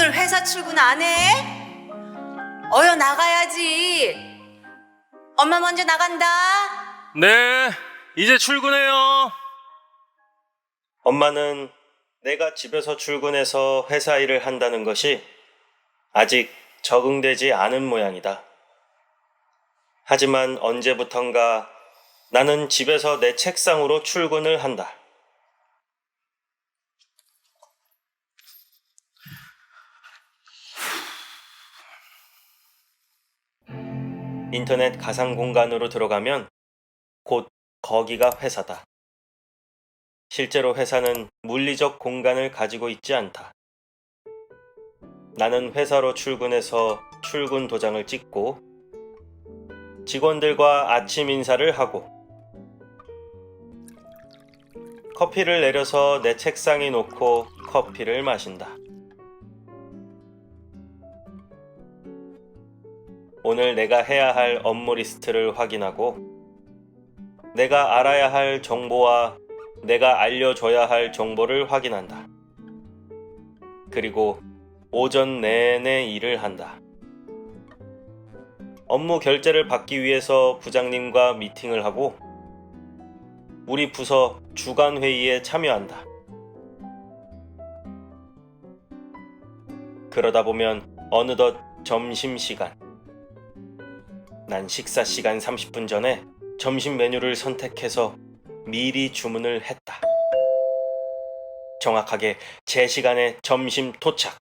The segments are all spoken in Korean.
오늘 회사 출근 안 해? 어여 나가야지. 엄마 먼저 나간다. 네, 이제 출근해요. 엄마는 내가 집에서 출근해서 회사 일을 한다는 것이 아직 적응되지 않은 모양이다. 하지만 언제부턴가 나는 집에서 내 책상으로 출근을 한다. 인터넷 가상 공간으로 들어가면 곧 거기가 회사다. 실제로 회사는 물리적 공간을 가지고 있지 않다. 나는 회사로 출근해서 출근 도장을 찍고 직원들과 아침 인사를 하고 커피를 내려서 내 책상에 놓고 커피를 마신다. 오늘 내가 해야 할 업무 리스트를 확인하고 내가 알아야 할 정보와 내가 알려줘야 할 정보를 확인한다. 그리고 오전 내내 일을 한다. 업무 결제를 받기 위해서 부장님과 미팅을 하고 우리 부서 주간 회의에 참여한다. 그러다 보면 어느덧 점심시간. 난 식사 시간 30분 전에 점심 메뉴를 선택해서 미리 주문을 했다. 정확하게 제 시간에 점심 도착.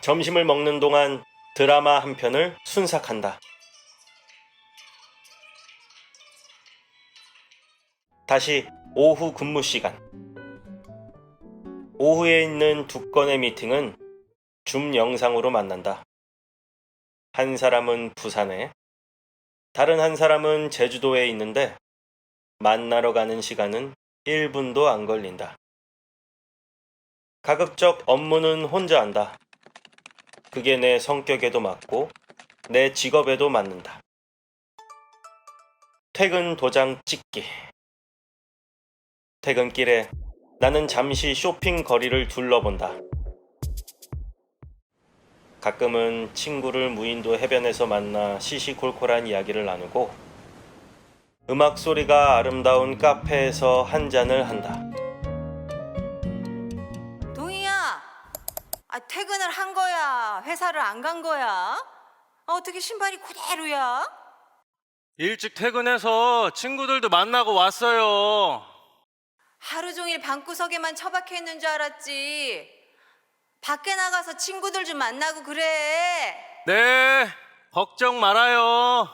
점심을 먹는 동안 드라마 한 편을 순삭한다. 다시 오후 근무 시간. 오후에 있는 두 건의 미팅은 줌 영상으로 만난다. 한 사람은 부산에, 다른 한 사람은 제주도에 있는데 만나러 가는 시간은 1분도 안 걸린다. 가급적 업무는 혼자 한다. 그게 내 성격에도 맞고 내 직업에도 맞는다. 퇴근 도장 찍기. 퇴근길에 나는 잠시 쇼핑 거리를 둘러본다. 가끔은 친구를 무인도 해변에서 만나 시시콜콜한 이야기를 나누고 음악 소리가 아름다운 카페에서 한 잔을 한다. 동희야, 퇴근을 한 거야? 회사를 안 간 거야? 어떻게 신발이 그대로야? 일찍 퇴근해서 친구들도 만나고 왔어요. 하루 종일 방구석에만 처박혀 있는 줄 알았지. 밖에 나가서 친구들 좀 만나고 그래. 네, 걱정 말아요.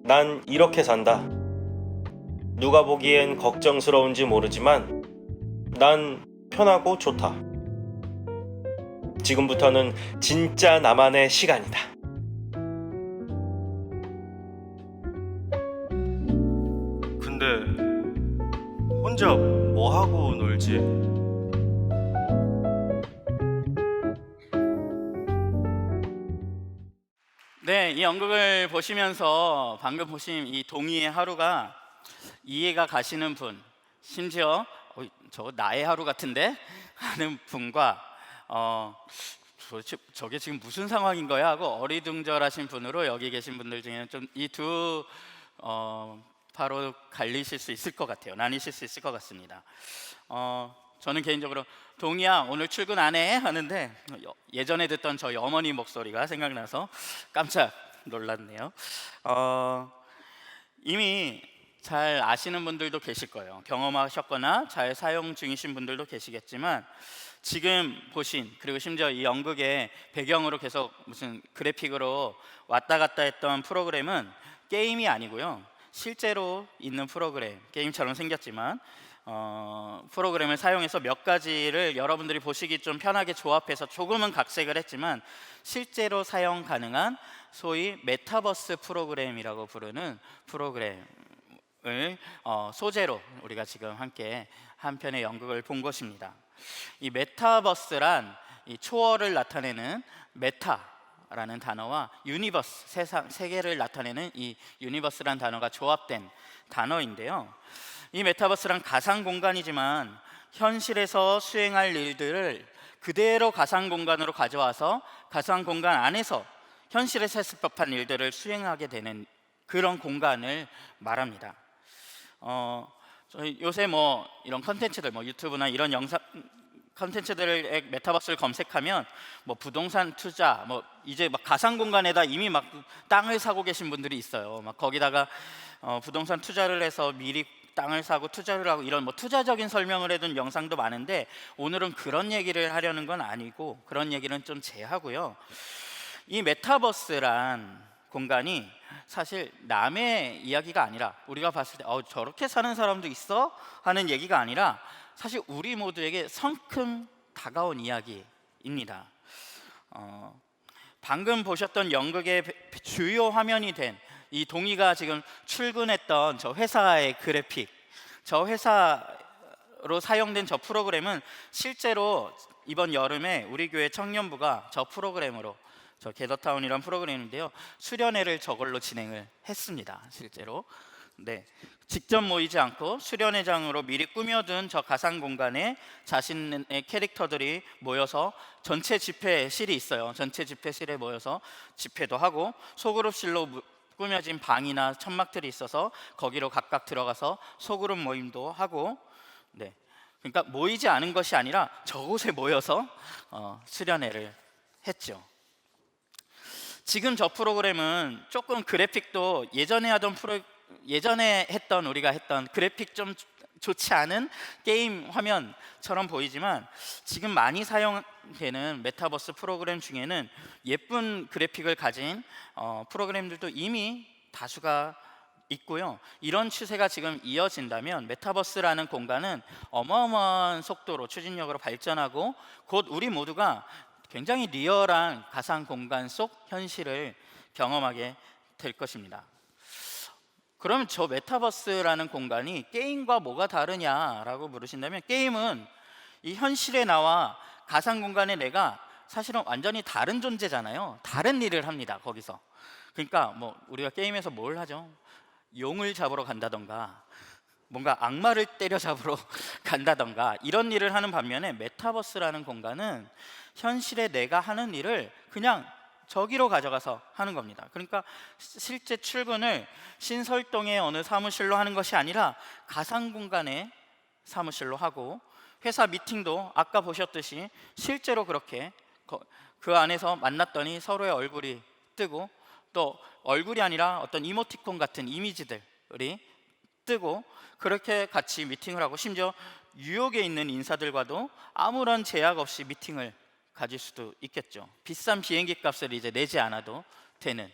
난 이렇게 산다. 누가 보기엔 걱정스러운지 모르지만 난 편하고 좋다. 지금부터는 진짜 나만의 시간이다. 근데 혼자 뭐 하고 놀지? 네, 이 연극을 보시면서 방금 보신 이 동의의 하루가 이해가 가시는 분, 심지어 저거 나의 하루 같은데 하는 분과 도대체 저게 지금 무슨 상황인 거야 하고 어리둥절하신 분으로 여기 계신 분들 중에는 좀 이 두 바로 갈리실 수 있을 것 같아요. 나뉘실 수 있을 것 같습니다. 저는 개인적으로 동희야 오늘 출근 안 해? 하는데 예전에 듣던 저희 어머니 목소리가 생각나서 깜짝 놀랐네요. 이미 잘 아시는 분들도 계실 거예요. 경험하셨거나 잘 사용 중이신 분들도 계시겠지만 지금 보신, 그리고 심지어 이 연극의 배경으로 계속 무슨 그래픽으로 왔다 갔다 했던 프로그램은 게임이 아니고요, 실제로 있는 프로그램, 게임처럼 생겼지만 프로그램을 사용해서 몇 가지를 여러분들이 보시기 좀 편하게 조합해서 조금은 각색을 했지만 실제로 사용 가능한 소위 메타버스 프로그램이라고 부르는 프로그램을 소재로 우리가 지금 함께 한 편의 연극을 본 것입니다. 이 메타버스란 이 초월을 나타내는 메타, 라는 단어와 유니버스, 세상, 세계를 나타내는 이 유니버스라는 단어가 조합된 단어인데요. 이 메타버스란 가상 공간이지만 현실에서 수행할 일들을 그대로 가상 공간으로 가져와서 가상 공간 안에서 현실에서 했을 법한 일들을 수행하게 되는 그런 공간을 말합니다. 저희 요새 뭐 이런 컨텐츠들, 뭐 유튜브나 이런 영상 컨텐츠들의 메타버스를 검색하면 뭐 부동산 투자, 뭐 이제 막 가상 공간에다 이미 막 땅을 사고 계신 분들이 있어요. 막 거기다가 부동산 투자를 해서 미리 땅을 사고 투자를 하고 이런 뭐 투자적인 설명을 해둔 영상도 많은데, 오늘은 그런 얘기를 하려는 건 아니고 그런 얘기는 좀 제하고요. 이 메타버스란 공간이 사실 남의 이야기가 아니라, 우리가 봤을 때 저렇게 사는 사람도 있어? 하는 얘기가 아니라 사실 우리 모두에게 성큼 다가온 이야기입니다. 방금 보셨던 연극의 주요 화면이 된 이 동희가 지금 출근했던 저 회사의 그래픽, 저 회사로 사용된 저 프로그램은 실제로 이번 여름에 우리 교회 청년부가 저 프로그램으로, 저 게더타운이란 프로그램인데요, 수련회를 저걸로 진행을 했습니다. 실제로. 네, 직접 모이지 않고 수련회장으로 미리 꾸며둔 저 가상 공간에 자신의 캐릭터들이 모여서 전체 집회실이 있어요. 전체 집회실에 모여서 집회도 하고, 소그룹실로 꾸며진 방이나 천막들이 있어서 거기로 각각 들어가서 소그룹 모임도 하고, 네, 그러니까 모이지 않은 것이 아니라 저곳에 모여서 수련회를 했죠. 지금 저 프로그램은 조금 그래픽도 예전에 했던 우리가 했던 그래픽 좀 좋지 않은 게임 화면처럼 보이지만, 지금 많이 사용되는 메타버스 프로그램 중에는 예쁜 그래픽을 가진 프로그램들도 이미 다수가 있고요. 이런 추세가 지금 이어진다면 메타버스라는 공간은 어마어마한 속도로 추진력으로 발전하고, 곧 우리 모두가 굉장히 리얼한 가상 공간 속 현실을 경험하게 될 것입니다. 그러면 저 메타버스라는 공간이 게임과 뭐가 다르냐라고 물으신다면, 게임은 이 현실의 나와 가상 공간의 내가 사실은 완전히 다른 존재잖아요. 다른 일을 합니다, 거기서. 그러니까 뭐 우리가 게임에서 뭘 하죠? 용을 잡으러 간다던가 뭔가 악마를 때려잡으러 간다던가 이런 일을 하는 반면에, 메타버스라는 공간은 현실의 내가 하는 일을 그냥 저기로 가져가서 하는 겁니다. 그러니까 실제 출근을 신설동의 어느 사무실로 하는 것이 아니라 가상 공간의 사무실로 하고, 회사 미팅도 아까 보셨듯이 실제로 그렇게 그 안에서 만났더니 서로의 얼굴이 뜨고, 또 얼굴이 아니라 어떤 이모티콘 같은 이미지들이 뜨고, 그렇게 같이 미팅을 하고, 심지어 뉴욕에 있는 인사들과도 아무런 제약 없이 미팅을 가질 수도 있겠죠. 비싼 비행기 값을 이제 내지 않아도 되는,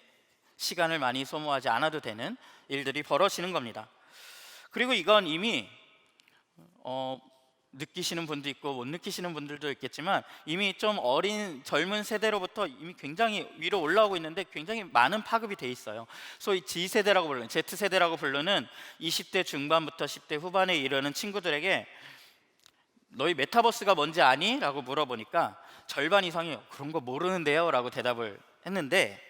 시간을 많이 소모하지 않아도 되는 일들이 벌어지는 겁니다. 그리고 이건 이미 느끼시는 분도 있고 못 느끼시는 분들도 있겠지만, 이미 좀 어린 젊은 세대로부터 이미 굉장히 위로 올라오고 있는데 굉장히 많은 파급이 돼 있어요. 소위 G세대라고 부르는, Z세대라고 부르는 20대 중반부터 10대 후반에 이르는 친구들에게 너희 메타버스가 뭔지 아니? 라고 물어보니까 절반 이상이 그런 거 모르는데요 라고 대답을 했는데,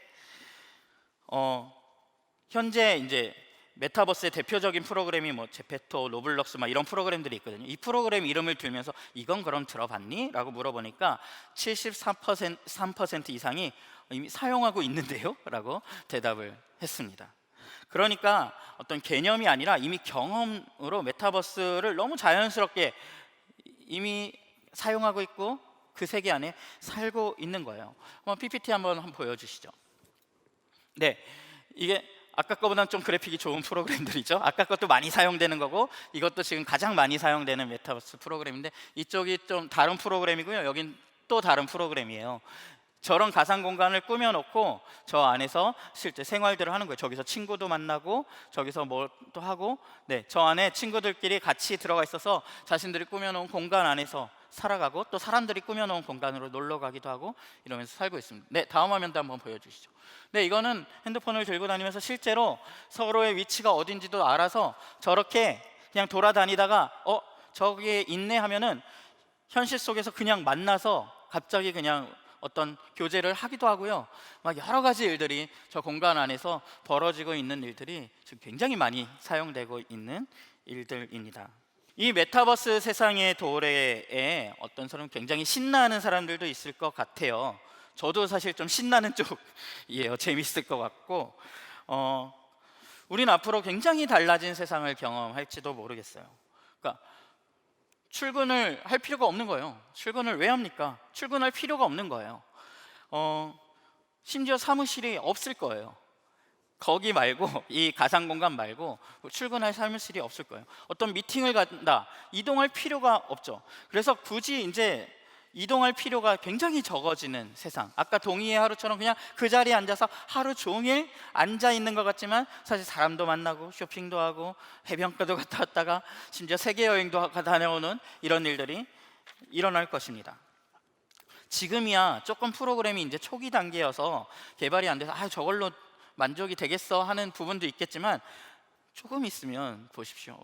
현재 이제 메타버스의 대표적인 프로그램이 뭐 제페토, 로블록스 막 이런 프로그램들이 있거든요. 이 프로그램 이름을 들면서 이건 그럼 들어봤니? 라고 물어보니까 73% 이상이 이미 사용하고 있는데요? 라고 대답을 했습니다. 그러니까 어떤 개념이 아니라 이미 경험으로 메타버스를 너무 자연스럽게 이미 사용하고 있고 그 세계 안에 살고 있는 거예요. PPT 한번 보여주시죠. 네, 이게 아까 거보다는 좀 그래픽이 좋은 프로그램들이죠. 아까 것도 많이 사용되는 거고, 이것도 지금 가장 많이 사용되는 메타버스 프로그램인데, 이쪽이 좀 다른 프로그램이고요, 여긴 또 다른 프로그램이에요. 저런 가상 공간을 꾸며놓고 저 안에서 실제 생활들을 하는 거예요. 저기서 친구도 만나고 저기서 뭘 또 하고, 네, 저 안에 친구들끼리 같이 들어가 있어서 자신들이 꾸며놓은 공간 안에서 살아가고, 또 사람들이 꾸며놓은 공간으로 놀러 가기도 하고 이러면서 살고 있습니다. 네, 다음 화면도 한번 보여주시죠. 네, 이거는 핸드폰을 들고 다니면서 실제로 서로의 위치가 어딘지도 알아서 저렇게 그냥 돌아다니다가 저기에 있네 하면은 현실 속에서 그냥 만나서 갑자기 그냥 어떤 교제를 하기도 하고요. 막 여러 가지 일들이 저 공간 안에서 벌어지고 있는 일들이 지금 굉장히 많이 사용되고 있는 일들입니다. 이 메타버스 세상의 도래에 어떤 사람은 굉장히 신나는 사람들도 있을 것 같아요. 저도 사실 좀 신나는 쪽이에요. 재밌을 것 같고 우린 앞으로 굉장히 달라진 세상을 경험할지도 모르겠어요. 그러니까 출근을 할 필요가 없는 거예요. 출근을 왜 합니까? 출근할 필요가 없는 거예요. 심지어 사무실이 없을 거예요. 거기 말고, 이 가상 공간 말고 출근할 사무실이 없을 거예요. 어떤 미팅을 간다, 이동할 필요가 없죠. 그래서 굳이 이제 이동할 필요가 굉장히 적어지는 세상. 아까 동의의 하루처럼 그냥 그 자리에 앉아서 하루 종일 앉아 있는 것 같지만 사실 사람도 만나고 쇼핑도 하고 해변가도 갔다 왔다가 심지어 세계 여행도 다녀오는 이런 일들이 일어날 것입니다. 지금이야 조금 프로그램이 이제 초기 단계여서 개발이 안 돼서 저걸로 만족이 되겠어 하는 부분도 있겠지만 조금 있으면 보십시오.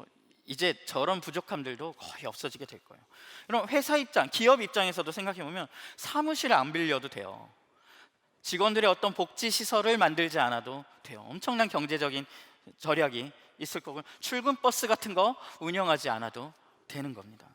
이제 저런 부족함들도 거의 없어지게 될 거예요. 그럼 회사 입장, 기업 입장에서도 생각해 보면 사무실을 안 빌려도 돼요. 직원들의 어떤 복지 시설을 만들지 않아도 돼요. 엄청난 경제적인 절약이 있을 거고 출근 버스 같은 거 운영하지 않아도 되는 겁니다.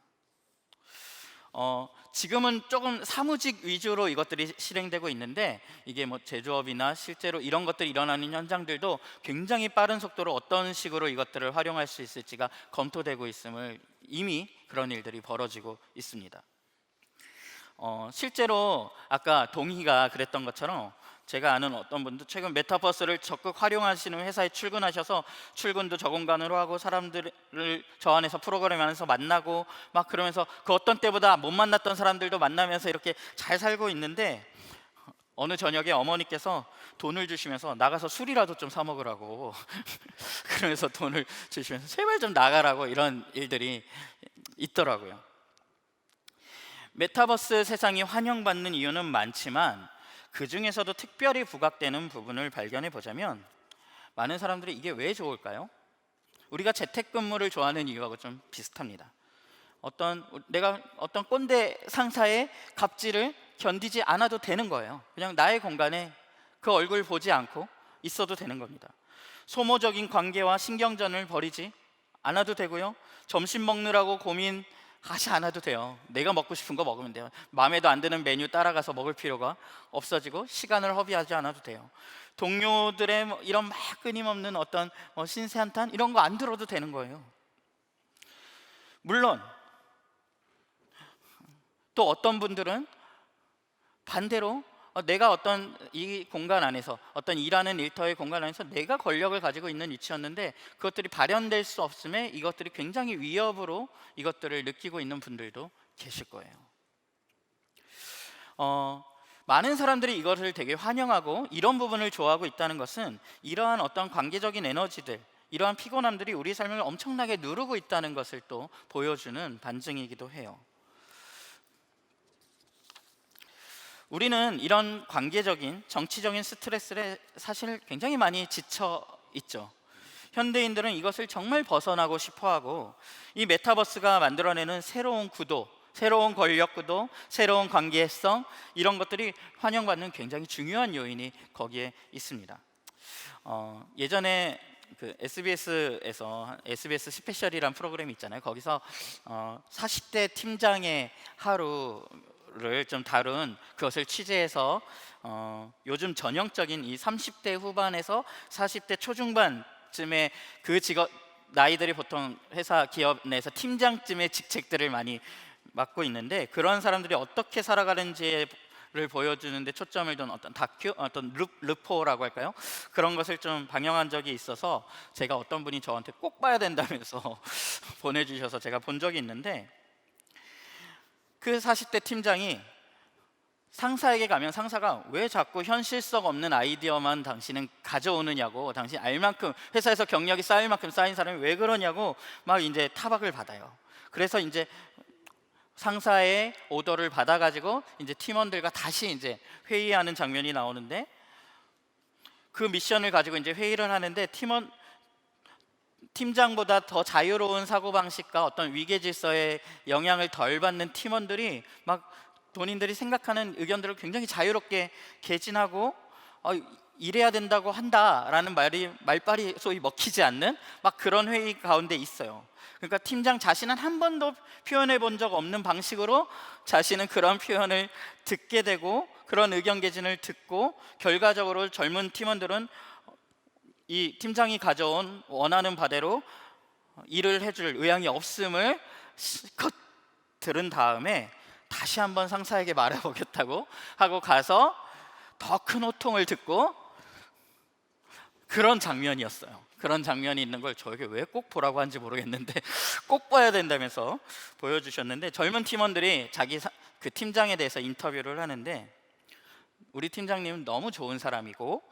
지금은 조금 사무직 위주로 이것들이 실행되고 있는데 이게 뭐 제조업이나 실제로 이런 것들이 일어나는 현장들도 굉장히 빠른 속도로 어떤 식으로 이것들을 활용할 수 있을지가 검토되고 있음을 이미 그런 일들이 벌어지고 있습니다. 실제로 아까 동희가 그랬던 것처럼 제가 아는 어떤 분도 최근 메타버스를 적극 활용하시는 회사에 출근하셔서 출근도 저 공간으로 하고 사람들을 저 안에서 프로그램 안에서 만나고 막 그러면서 그 어떤 때보다 못 만났던 사람들도 만나면서 이렇게 잘 살고 있는데 어느 저녁에 어머니께서 돈을 주시면서 나가서 술이라도 좀 사 먹으라고 그러면서 돈을 주시면서 제발 좀 나가라고 이런 일들이 있더라고요. 메타버스 세상이 환영받는 이유는 많지만 그 중에서도 특별히 부각되는 부분을 발견해 보자면 많은 사람들이 이게 왜 좋을까요? 우리가 재택근무를 좋아하는 이유하고 좀 비슷합니다. 내가 어떤 꼰대 상사의 갑질을 견디지 않아도 되는 거예요. 그냥 나의 공간에 그 얼굴 보지 않고 있어도 되는 겁니다. 소모적인 관계와 신경전을 벌이지 않아도 되고요. 점심 먹느라고 고민하지 않아도 돼요. 내가 먹고 싶은 거 먹으면 돼요. 마음에도 안 드는 메뉴 따라가서 먹을 필요가 없어지고 시간을 허비하지 않아도 돼요. 동료들의 이런 막 끊임없는 어떤 신세한탄 이런 거 안 들어도 되는 거예요. 물론 또 어떤 분들은 반대로 내가 어떤 이 공간 안에서 어떤 일하는 일터의 공간 안에서 내가 권력을 가지고 있는 위치였는데 그것들이 발현될 수 없음에 이것들이 굉장히 위협으로 이것들을 느끼고 있는 분들도 계실 거예요. 많은 사람들이 이것을 되게 환영하고 이런 부분을 좋아하고 있다는 것은 이러한 어떤 관계적인 에너지들, 이러한 피곤함들이 우리 삶을 엄청나게 누르고 있다는 것을 또 보여주는 반증이기도 해요. 우리는 이런 관계적인 정치적인 스트레스에 사실 굉장히 많이 지쳐 있죠. 현대인들은 이것을 정말 벗어나고 싶어하고 이 메타버스가 만들어내는 새로운 구도, 새로운 권력 구도, 새로운 관계성 이런 것들이 환영받는 굉장히 중요한 요인이 거기에 있습니다. 예전에 그 SBS에서 SBS 스페셜이라는 프로그램이 있잖아요. 거기서 40대 팀장의 하루를 좀 다룬 그것을 취재해서 요즘 전형적인 이 30대 후반에서 40대 초중반쯤의 그 직업 나이들이 보통 회사 기업 내에서 팀장쯤의 직책들을 많이 맡고 있는데 그런 사람들이 어떻게 살아가는지를 보여주는데 초점을 둔 어떤 어떤 르포라고 할까요? 그런 것을 좀 방영한 적이 있어서 제가 어떤 분이 저한테 꼭 봐야 된다면서 보내주셔서 제가 본 적이 있는데 그 40대 팀장이 상사에게 가면 상사가 왜 자꾸 현실성 없는 아이디어만 당신은 가져오느냐고, 당신 알 만큼 회사에서 경력이 쌓일 만큼 쌓인 사람이 왜 그러냐고 막 이제 타박을 받아요. 그래서 이제 상사의 오더를 받아가지고 이제 팀원들과 다시 이제 회의하는 장면이 나오는데 그 미션을 가지고 이제 회의를 하는데 팀장보다 더 자유로운 사고방식과 어떤 위계 질서에 영향을 덜 받는 팀원들이 막 본인들이 생각하는 의견들을 굉장히 자유롭게 개진하고 이래야 된다고 한다라는 말빨이 소위 먹히지 않는 막 그런 회의 가운데 있어요. 그러니까 팀장 자신은 한 번도 표현해 본 적 없는 방식으로 자신은 그런 표현을 듣게 되고 그런 의견 개진을 듣고 결과적으로 젊은 팀원들은 이 팀장이 가져온 원하는 바대로 일을 해줄 의향이 없음을 실컷 들은 다음에 다시 한번 상사에게 말해보겠다고 하고 가서 더 큰 호통을 듣고 그런 장면이었어요. 그런 장면이 있는 걸 저에게 왜 꼭 보라고 한지 모르겠는데 꼭 봐야 된다면서 보여주셨는데, 젊은 팀원들이 그 팀장에 대해서 인터뷰를 하는데 우리 팀장님은 너무 좋은 사람이고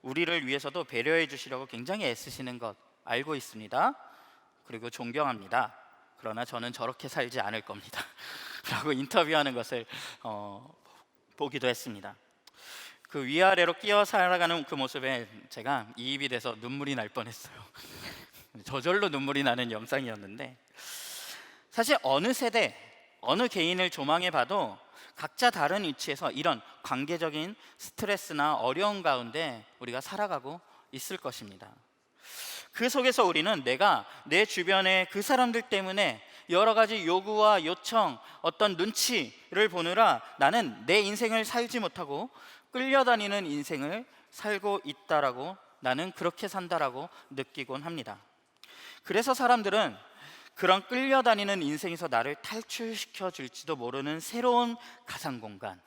우리를 위해서도 배려해 주시려고 굉장히 애쓰시는 것 알고 있습니다. 그리고 존경합니다. 그러나 저는 저렇게 살지 않을 겁니다. 라고 인터뷰하는 것을 보기도 했습니다. 그 위아래로 끼어 살아가는 그 모습에 제가 이입이 돼서 눈물이 날 뻔했어요. 저절로 눈물이 나는 영상이었는데, 사실 어느 세대, 어느 개인을 조망해 봐도 각자 다른 위치에서 이런 관계적인 스트레스나 어려움 가운데 우리가 살아가고 있을 것입니다. 그 속에서 우리는 내가 내 주변의 그 사람들 때문에 여러 가지 요구와 요청, 어떤 눈치를 보느라 나는 내 인생을 살지 못하고 끌려다니는 인생을 살고 있다라고, 나는 그렇게 산다라고 느끼곤 합니다. 그래서 사람들은 그런 끌려다니는 인생에서 나를 탈출시켜 줄지도 모르는 새로운 가상 공간,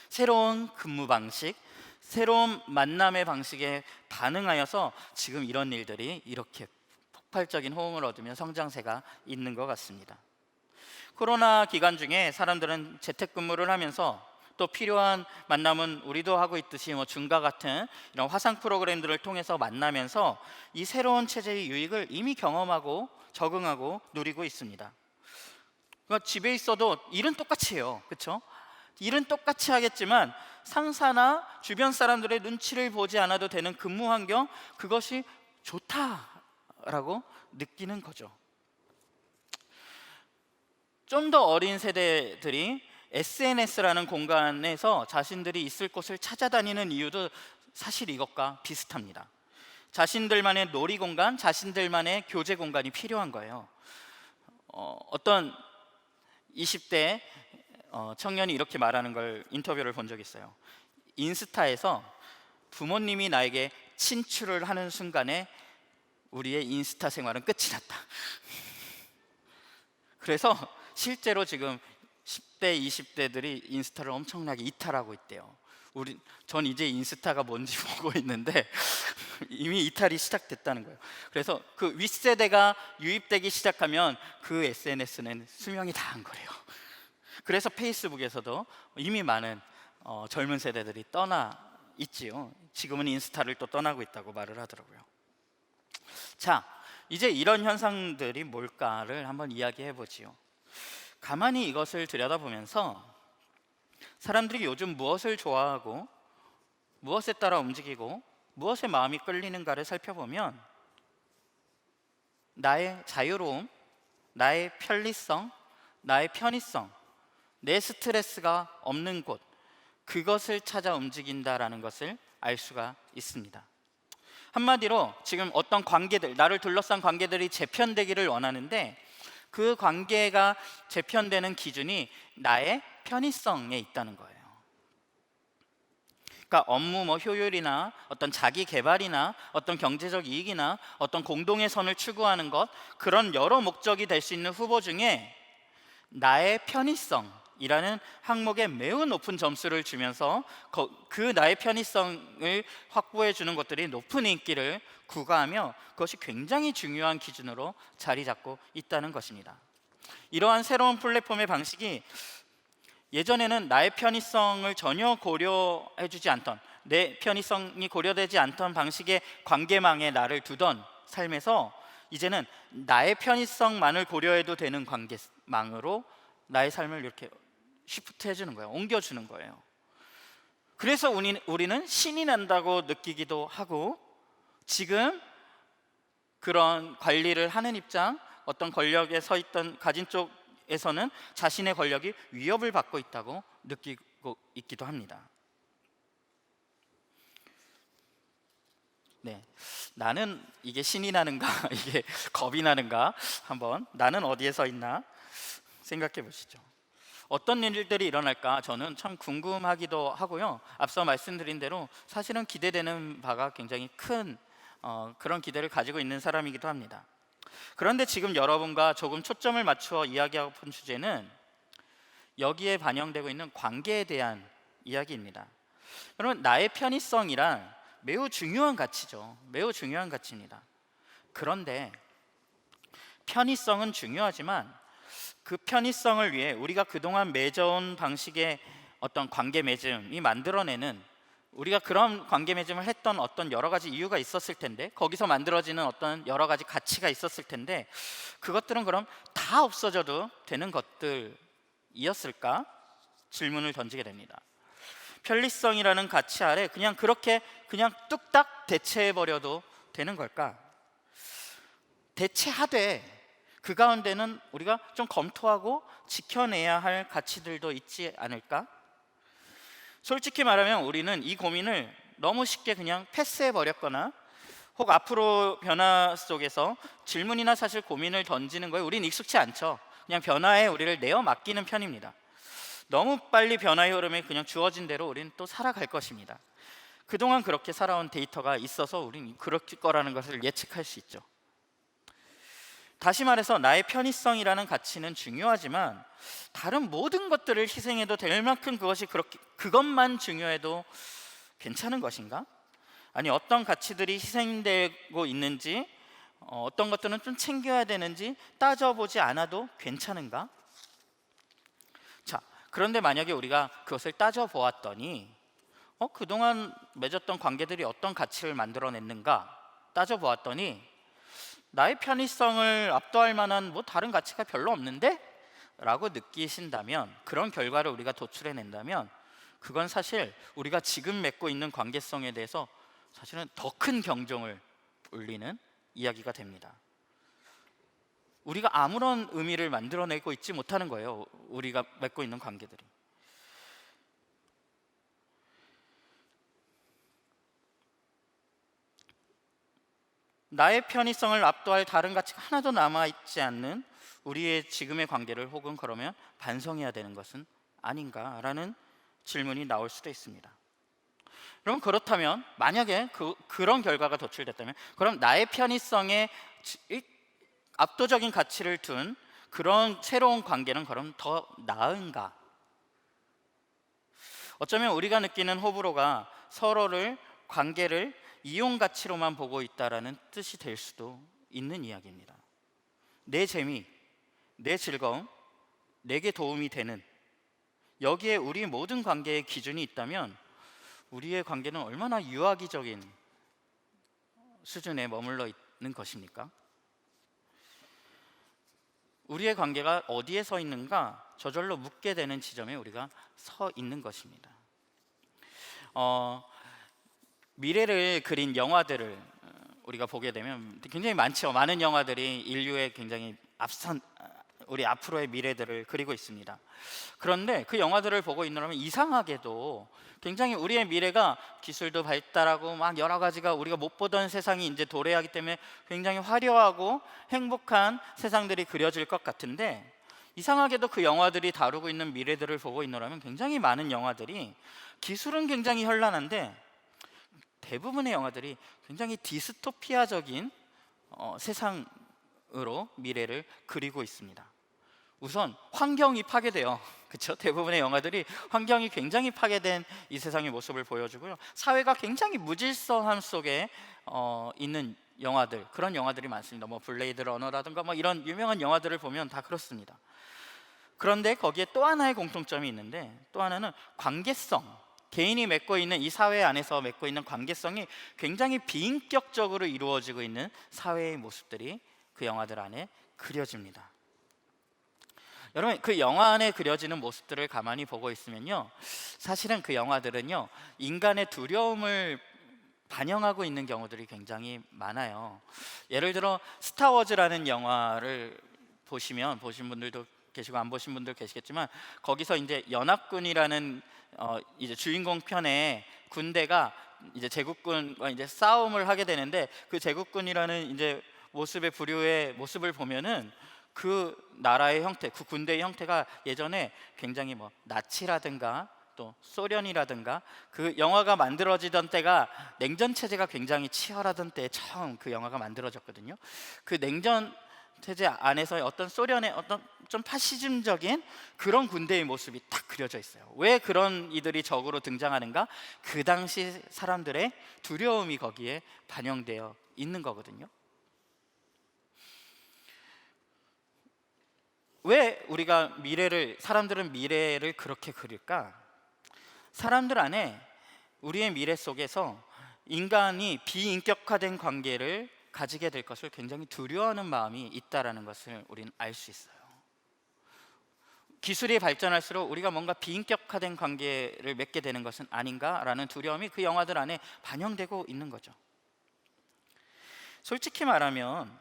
새로운 근무 방식, 새로운 만남의 방식에 반응하여서 지금 이런 일들이 이렇게 폭발적인 호응을 얻으며 성장세가 있는 것 같습니다. 코로나 기간 중에 사람들은 재택근무를 하면서 또 필요한 만남은 우리도 하고 있듯이 줌과 같은 이런 화상 프로그램들을 통해서 만나면서 이 새로운 체제의 유익을 이미 경험하고 적응하고 누리고 있습니다. 그러니까 집에 있어도 일은 똑같이 해요. 그렇죠? 일은 똑같이 하겠지만 상사나 주변 사람들의 눈치를 보지 않아도 되는 근무 환경, 그것이 좋다라고 느끼는 거죠. 좀 더 어린 세대들이 SNS라는 공간에서 자신들이 있을 곳을 찾아다니는 이유도 사실 이것과 비슷합니다. 자신들만의 놀이 공간, 자신들만의 교제 공간이 필요한 거예요. 어떤 20대 청년이 이렇게 말하는 걸 인터뷰를 본 적이 있어요. 인스타에서 부모님이 나에게 친추를 하는 순간에 우리의 인스타 생활은 끝이 났다. 그래서 실제로 지금 10대, 20대들이 인스타를 엄청나게 이탈하고 있대요. 전 이제 인스타가 뭔지 보고 있는데 이미 이탈이 시작됐다는 거예요. 그래서 그 윗세대가 유입되기 시작하면 그 SNS는 수명이 다한 거래요. 그래서 페이스북에서도 이미 많은 젊은 세대들이 떠나 있지요. 지금은 인스타를 또 떠나고 있다고 말을 하더라고요. 자, 이제 이런 현상들이 뭘까를 한번 이야기해 보지요. 가만히 이것을 들여다보면서 사람들이 요즘 무엇을 좋아하고 무엇에 따라 움직이고 무엇에 마음이 끌리는가를 살펴보면 나의 자유로움, 나의 편리성, 나의 편의성, 내 스트레스가 없는 곳, 그것을 찾아 움직인다라는 것을 알 수가 있습니다. 한마디로 지금 어떤 관계들, 나를 둘러싼 관계들이 재편되기를 원하는데 그 관계가 재편되는 기준이 나의 편의성에 있다는 거예요. 그러니까 업무 효율이나 어떤 자기 개발이나 어떤 경제적 이익이나 어떤 공동의 선을 추구하는 것, 그런 여러 목적이 될 수 있는 후보 중에 나의 편의성이라는 항목에 매우 높은 점수를 주면서 그 나의 편의성을 확보해 주는 것들이 높은 인기를 구가하며 그것이 굉장히 중요한 기준으로 자리 잡고 있다는 것입니다. 이러한 새로운 플랫폼의 방식이 예전에는 나의 편의성을 전혀 고려해 주지 않던, 내 편의성이 고려되지 않던 방식의 관계망에 나를 두던 삶에서 이제는 나의 편의성만을 고려해도 되는 관계망으로 나의 삶을 이렇게 시프트 해주는 거예요. 옮겨주는 거예요. 그래서 우리는 신이 난다고 느끼기도 하고, 지금 그런 관리를 하는 입장, 어떤 권력에 서 있던 가진 쪽 에서는 자신의 권력이 위협을 받고 있다고 느끼고 있기도 합니다. 네, 나는 이게 신이 나는가 이게 겁이 나는가 한번 나는 어디에 서 있나 생각해 보시죠. 어떤 일들이 일어날까 저는 참 궁금하기도 하고요. 앞서 말씀드린 대로 사실은 기대되는 바가 굉장히 큰 그런 기대를 가지고 있는 사람이기도 합니다. 그런데 지금 여러분과 조금 초점을 맞추어 이야기하고픈 주제는 여기에 반영되고 있는 관계에 대한 이야기입니다. 여러분, 나의 편의성이란 매우 중요한 가치죠. 매우 중요한 가치입니다. 그런데 편의성은 중요하지만 그 편의성을 위해 우리가 그동안 맺어온 방식의 어떤 관계 맺음이 만들어내는, 우리가 그런 관계 맺음을 했던 어떤 여러 가지 이유가 있었을 텐데, 거기서 만들어지는 어떤 여러 가지 가치가 있었을 텐데, 그것들은 그럼 다 없어져도 되는 것들이었을까? 질문을 던지게 됩니다. 편리성이라는 가치 아래 그냥 그렇게 그냥 뚝딱 대체해버려도 되는 걸까? 대체하되 그 가운데는 우리가 좀 검토하고 지켜내야 할 가치들도 있지 않을까? 솔직히 말하면 우리는 이 고민을 너무 쉽게 그냥 패스해버렸거나 혹 앞으로 변화 속에서 질문이나 사실 고민을 던지는 거에 우리는 익숙치 않죠. 그냥 변화에 우리를 내어 맡기는 편입니다. 너무 빨리 변화의 흐름에 그냥 주어진 대로 우리는 또 살아갈 것입니다. 그동안 그렇게 살아온 데이터가 있어서 우리는 그럴 거라는 것을 예측할 수 있죠. 다시 말해서 나의 편의성이라는 가치는 중요하지만 다른 모든 것들을 희생해도 될 만큼 그것만 중요해도 괜찮은 것인가? 아니, 어떤 가치들이 희생되고 있는지, 어떤 것들은 좀 챙겨야 되는지 따져보지 않아도 괜찮은가? 자, 그런데 만약에 우리가 그것을 따져보았더니 그동안 맺었던 관계들이 어떤 가치를 만들어냈는가 따져보았더니 나의 편의성을 압도할 만한 다른 가치가 별로 없는데? 라고 느끼신다면, 그런 결과를 우리가 도출해낸다면 그건 사실 우리가 지금 맺고 있는 관계성에 대해서 사실은 더 큰 경종을 울리는 이야기가 됩니다. 우리가 아무런 의미를 만들어내고 있지 못하는 거예요. 우리가 맺고 있는 관계들이. 나의 편의성을 압도할 다른 가치가 하나도 남아있지 않는 우리의 지금의 관계를 혹은 그러면 반성해야 되는 것은 아닌가라는 질문이 나올 수도 있습니다. 그럼 그렇다면 만약에 그런 결과가 도출됐다면 그럼 나의 편의성에 압도적인 가치를 둔 그런 새로운 관계는 그럼 더 나은가? 어쩌면 우리가 느끼는 호불호가 서로를 관계를 이용 가치로만 보고 있다라는 뜻이 될 수도 있는 이야기입니다. 내 재미, 내 즐거움, 내게 도움이 되는, 여기에 우리 모든 관계의 기준이 있다면 우리의 관계는 얼마나 유아기적인 수준에 머물러 있는 것입니까? 우리의 관계가 어디에 서 있는가 저절로 묻게 되는 지점에 우리가 서 있는 것입니다. 미래를 그린 영화들을 우리가 보게 되면 굉장히 많죠. 많은 영화들이 인류의 굉장히 우리 앞으로의 미래들을 그리고 있습니다. 그런데 그 영화들을 보고 있느라면 이상하게도 굉장히 우리의 미래가 기술도 발달하고 막 여러 가지가 우리가 못 보던 세상이 이제 도래하기 때문에 굉장히 화려하고 행복한 세상들이 그려질 것 같은데, 이상하게도 그 영화들이 다루고 있는 미래들을 보고 있느라면 굉장히 많은 영화들이 기술은 굉장히 현란한데 대부분의 영화들이 굉장히 디스토피아적인 세상으로 미래를 그리고 있습니다. 우선 환경이 파괴돼요. 그렇죠? 대부분의 영화들이 환경이 굉장히 파괴된 이 세상의 모습을 보여주고요. 사회가 굉장히 무질서함 속에 있는 영화들, 그런 영화들이 많습니다. 블레이드 러너라든가 이런 유명한 영화들을 보면 다 그렇습니다. 그런데 거기에 또 하나의 공통점이 있는데, 또 하나는 관계성, 개인이 맺고 있는 이 사회 안에서 맺고 있는 관계성이 굉장히 비인격적으로 이루어지고 있는 사회의 모습들이 그 영화들 안에 그려집니다. 여러분, 그 영화 안에 그려지는 모습들을 가만히 보고 있으면요, 사실은 그 영화들은요 인간의 두려움을 반영하고 있는 경우들이 굉장히 많아요. 예를 들어 스타워즈라는 영화를 보신 분들도 계시고 안 보신 분들 계시겠지만 거기서 이제 연합군이라는 이제 주인공 편에 군대가 이제 제국군과 이제 싸움을 하게 되는데 그 제국군이라는 이제 모습의 부류의 모습을 보면은 그 나라의 형태, 그 군대의 형태가 예전에 굉장히 뭐 나치라든가 또 소련이라든가 그 영화가 만들어지던 때가 냉전 체제가 굉장히 치열하던 때에 처음 그 영화가 만들어졌거든요. 그 냉전 체제 안에서의 어떤 소련의 어떤 좀 파시즘적인 그런 군대의 모습이 딱 그려져 있어요. 왜 그런 이들이 적으로 등장하는가? 그 당시 사람들의 두려움이 거기에 반영되어 있는 거거든요. 왜 우리가 사람들은 미래를 그렇게 그릴까? 사람들 안에 우리의 미래 속에서 인간이 비인격화된 관계를 가지게 될 것을 굉장히 두려워하는 마음이 있다라는 것을 우리는 알 수 있어요. 기술이 발전할수록 우리가 뭔가 비인격화된 관계를 맺게 되는 것은 아닌가라는 두려움이 그 영화들 안에 반영되고 있는 거죠. 솔직히 말하면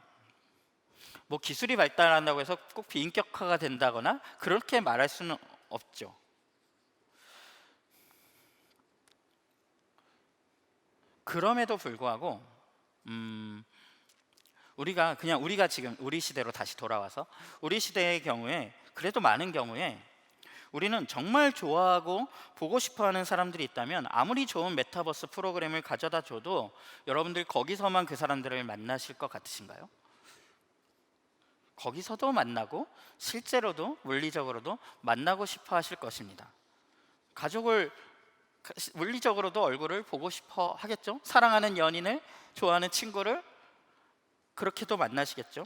뭐 기술이 발달한다고 해서 꼭 비인격화가 된다거나 그렇게 말할 수는 없죠. 그럼에도 불구하고 우리가 지금 우리 시대로 다시 돌아와서 우리 시대의 경우에 그래도 많은 경우에 우리는 정말 좋아하고 보고 싶어하는 사람들이 있다면 아무리 좋은 메타버스 프로그램을 가져다 줘도 여러분들 거기서만 그 사람들을 만나실 것 같으신가요? 거기서도 만나고 실제로도 물리적으로도 만나고 싶어 하실 것입니다. 가족을 물리적으로도 얼굴을 보고 싶어 하겠죠? 사랑하는 연인을, 좋아하는 친구를 그렇게도 만나시겠죠?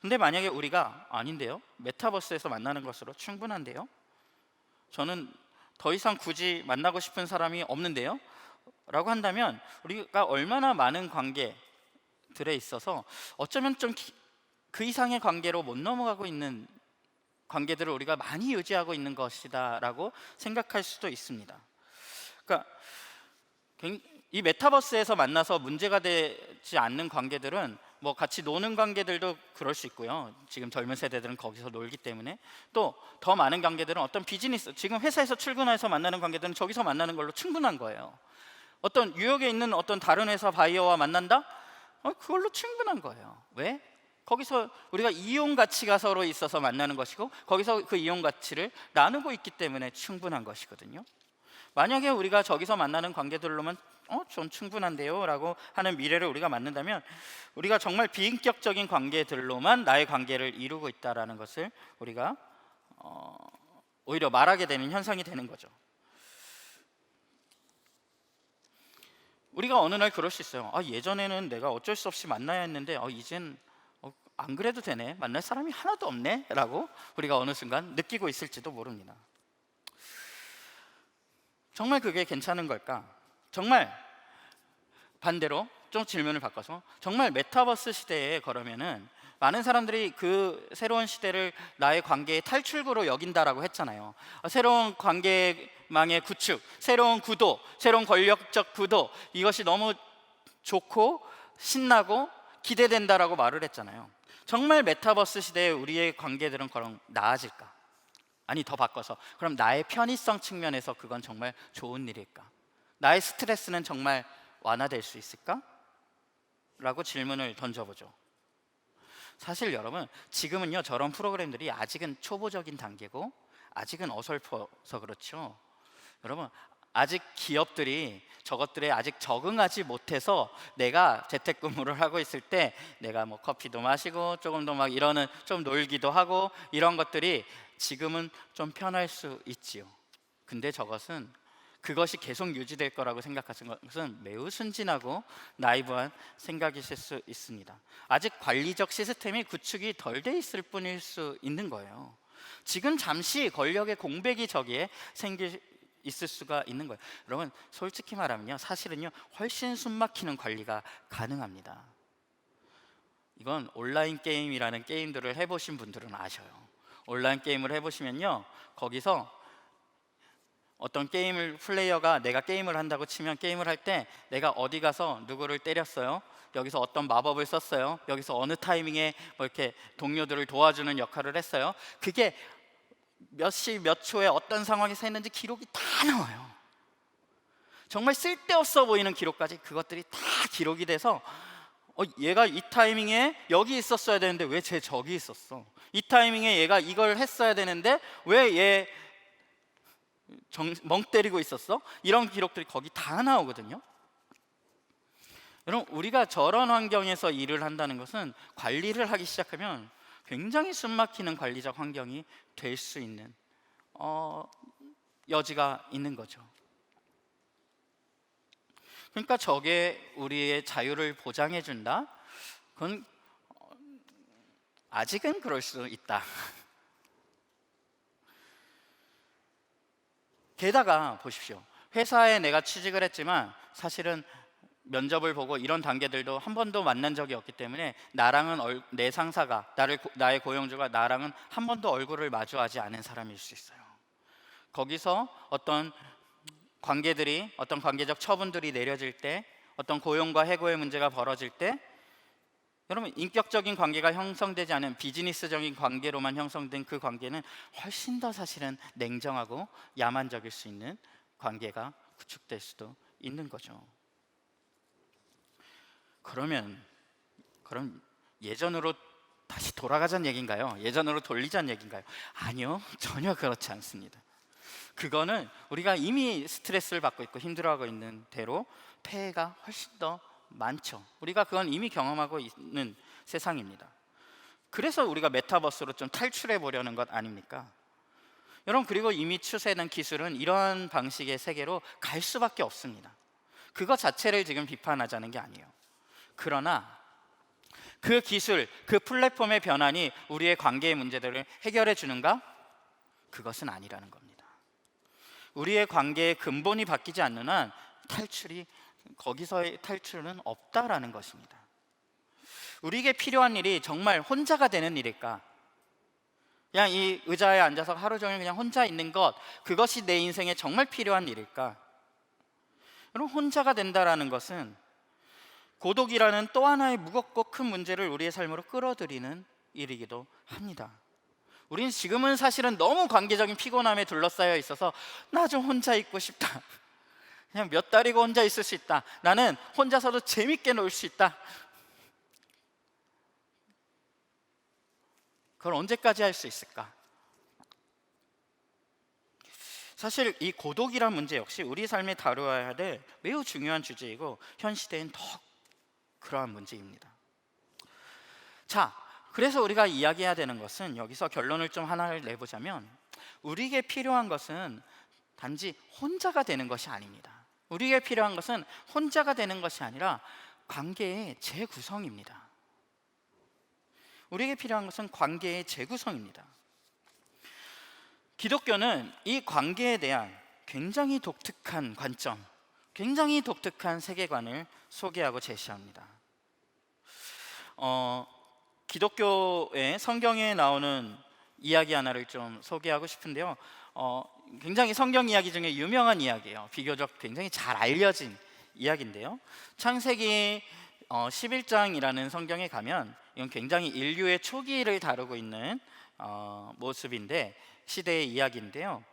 근데 만약에 우리가 아닌데요? 메타버스에서 만나는 것으로 충분한데요? 저는 더 이상 굳이 만나고 싶은 사람이 없는데요? 라고 한다면 우리가 얼마나 많은 관계들에 있어서 어쩌면 좀 그 이상의 관계로 못 넘어가고 있는 관계들을 우리가 많이 유지하고 있는 것이다 라고 생각할 수도 있습니다. 그러니까 이 메타버스에서 만나서 문제가 되지 않는 관계들은 뭐 같이 노는 관계들도 그럴 수 있고요. 지금 젊은 세대들은 거기서 놀기 때문에 또 더 많은 관계들은 어떤 비즈니스, 지금 회사에서 출근해서 만나는 관계들은 저기서 만나는 걸로 충분한 거예요. 어떤 뉴욕에 있는 어떤 다른 회사 바이어와 만난다? 그걸로 충분한 거예요. 왜? 거기서 우리가 이용 가치가 서로 있어서 만나는 것이고 거기서 그 이용 가치를 나누고 있기 때문에 충분한 것이거든요. 만약에 우리가 저기서 만나는 관계들로만 좀 충분한데요 라고 하는 미래를 우리가 만든다면 우리가 정말 비인격적인 관계들로만 나의 관계를 이루고 있다는 것을 우리가 오히려 말하게 되는 현상이 되는 거죠. 우리가 어느 날 그럴 수 있어요. 예전에는 내가 어쩔 수 없이 만나야 했는데 이젠 안 그래도 되네, 만날 사람이 하나도 없네 라고 우리가 어느 순간 느끼고 있을지도 모릅니다. 정말 그게 괜찮은 걸까? 정말 반대로 좀 질문을 바꿔서 정말 메타버스 시대에 걸으면은 많은 사람들이 그 새로운 시대를 나의 관계의 탈출구로 여긴다라고 했잖아요. 새로운 관계망의 구축, 새로운 구도, 새로운 권력적 구도, 이것이 너무 좋고 신나고 기대된다라고 말을 했잖아요. 정말 메타버스 시대에 우리의 관계들은 그럼 나아질까? 아니, 더 바꿔서 그럼 나의 편의성 측면에서 그건 정말 좋은 일일까? 나의 스트레스는 정말 완화될 수 있을까? 라고 질문을 던져보죠. 사실 여러분, 지금은요 저런 프로그램들이 아직은 초보적인 단계고 아직은 어설퍼서 그렇죠. 여러분, 아직 기업들이 저것들에 아직 적응하지 못해서 내가 재택근무를 하고 있을 때 내가 뭐 커피도 마시고 조금 더 막 이러는, 좀 놀기도 하고 이런 것들이 지금은 좀 편할 수 있지요. 근데 그것이 계속 유지될 거라고 생각하시는 것은 매우 순진하고 나이브한 생각이실 수 있습니다. 아직 관리적 시스템이 구축이 덜 돼 있을 뿐일 수 있는 거예요. 지금 잠시 권력의 공백이 저기에 있을 수가 있는 거예요. 여러분, 솔직히 말하면요, 사실은요 훨씬 숨막히는 관리가 가능합니다. 이건 온라인 게임이라는 게임들을 해보신 분들은 아셔요. 온라인 게임을 해보시면요 거기서 어떤 게임을 플레이어가 내가 게임을 한다고 치면 게임을 할 때 내가 어디 가서 누구를 때렸어요, 여기서 어떤 마법을 썼어요, 여기서 어느 타이밍에 뭐 이렇게 동료들을 도와주는 역할을 했어요. 그게 몇 시 몇 초에 어떤 상황에서 했는지 기록이 다 나와요. 정말 쓸데없어 보이는 기록까지 그것들이 다 기록이 돼서 얘가 이 타이밍에 여기 있었어야 되는데 왜 쟤 저기 있었어, 이 타이밍에 얘가 이걸 했어야 되는데 왜 얘 멍 때리고 있었어, 이런 기록들이 거기 다 나오거든요. 여러분, 우리가 저런 환경에서 일을 한다는 것은 관리를 하기 시작하면 굉장히 숨막히는 관리적 환경이 될 수 있는 여지가 있는 거죠. 그러니까 저게 우리의 자유를 보장해 준다? 그건 아직은 그럴 수 있다. 게다가 보십시오. 회사에 내가 취직을 했지만 사실은 면접을 보고 이런 단계들도 한 번도 만난 적이 없기 때문에 나랑은 내 상사가 나의 고용주가 나랑은 한 번도 얼굴을 마주하지 않은 사람일 수 있어요. 거기서 어떤 관계들이, 어떤 관계적 처분들이 내려질 때, 어떤 고용과 해고의 문제가 벌어질 때, 여러분, 인격적인 관계가 형성되지 않은 비즈니스적인 관계로만 형성된 그 관계는 훨씬 더 사실은 냉정하고 야만적일 수 있는 관계가 구축될 수도 있는 거죠. 그럼 예전으로 다시 돌아가자는 얘기인가요? 예전으로 돌리자는 얘기인가요? 아니요, 전혀 그렇지 않습니다. 그거는 우리가 이미 스트레스를 받고 있고 힘들어하고 있는 대로 폐해가 훨씬 더 많죠. 우리가 그건 이미 경험하고 있는 세상입니다. 그래서 우리가 메타버스로 좀 탈출해 보려는 것 아닙니까? 여러분, 그리고 이미 추세된 기술은 이러한 방식의 세계로 갈 수밖에 없습니다. 그것 자체를 지금 비판하자는 게 아니에요. 그러나 그 기술, 그 플랫폼의 변환이 우리의 관계의 문제들을 해결해 주는가? 그것은 아니라는 겁니다. 우리의 관계의 근본이 바뀌지 않는 한 거기서의 탈출은 없다라는 것입니다. 우리에게 필요한 일이 정말 혼자가 되는 일일까? 그냥 이 의자에 앉아서 하루 종일 그냥 혼자 있는 것, 그것이 내 인생에 정말 필요한 일일까? 여러분, 혼자가 된다라는 것은 고독이라는 또 하나의 무겁고 큰 문제를 우리의 삶으로 끌어들이는 일이기도 합니다. 우리는 지금은 사실은 너무 관계적인 피곤함에 둘러싸여 있어서 나 좀 혼자 있고 싶다, 그냥 몇 달이고 혼자 있을 수 있다, 나는 혼자서도 재밌게 놀 수 있다. 그걸 언제까지 할 수 있을까? 사실 이 고독이란 문제 역시 우리 삶에 다루어야 될 매우 중요한 주제이고 현 시대엔 더 그러한 문제입니다. 자, 그래서 우리가 이야기해야 되는 것은, 여기서 결론을 좀 하나를 내보자면, 우리에게 필요한 것은 단지 혼자가 되는 것이 아닙니다. 우리에게 필요한 것은 혼자가 되는 것이 아니라 관계의 재구성입니다. 우리에게 필요한 것은 관계의 재구성입니다. 기독교는 이 관계에 대한 굉장히 독특한 관점, 굉장히 독특한 세계관을 소개하고 제시합니다. 기독교의 성경에 나오는 이야기 하나를 좀 소개하고 싶은데요. 굉장히 성경 이야기 중에 유명한 이야기예요. 비교적 굉장히 잘 알려진 이야기인데요. 창세기 11장이라는 성경에 가면, 이건 굉장히 인류의 초기를 다루고 있는 모습인데, 시대의 이야기인데요.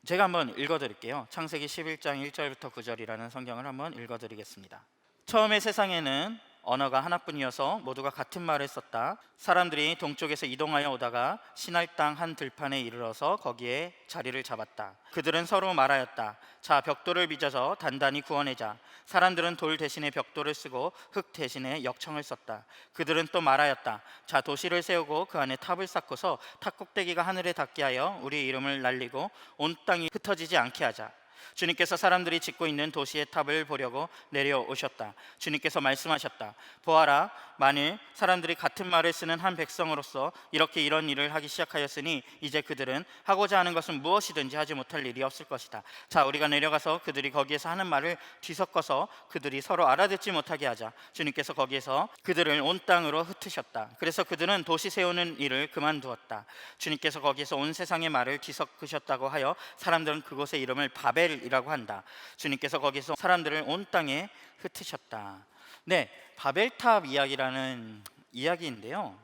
제가 한번 읽어드릴게요. 창세기 11장 1절부터 9절이라는 성경을 한번 읽어드리겠습니다. 처음에 세상에는 언어가 하나뿐이어서 모두가 같은 말을 썼다. 사람들이 동쪽에서 이동하여 오다가 시날 땅 한 들판에 이르러서 거기에 자리를 잡았다. 그들은 서로 말하였다. 자, 벽돌을 빚어서 단단히 구워내자. 사람들은 돌 대신에 벽돌을 쓰고 흙 대신에 역청을 썼다. 그들은 또 말하였다. 자, 도시를 세우고 그 안에 탑을 쌓고서 탑 꼭대기가 하늘에 닿게 하여 우리 이름을 날리고 온 땅이 흩어지지 않게 하자. 주님께서 사람들이 짓고 있는 도시의 탑을 보려고 내려오셨다. 주님께서 말씀하셨다. 보아라, 만일 사람들이 같은 말을 쓰는 한 백성으로서 이렇게 이런 일을 하기 시작하였으니 이제 그들은 하고자 하는 것은 무엇이든지 하지 못할 일이 없을 것이다. 자, 우리가 내려가서 그들이 거기에서 하는 말을 뒤섞어서 그들이 서로 알아듣지 못하게 하자. 주님께서 거기에서 그들을 온 땅으로 흩으셨다. 그래서 그들은 도시 세우는 일을 그만두었다. 주님께서 거기에서 온 세상의 말을 뒤섞으셨다고 하여 사람들은 그곳의 이름을 바벨이라고 한다. 주님께서 거기서 사람들을 온 땅에 흩으셨다. 네, 바벨탑 이야기라는 이야기인데요,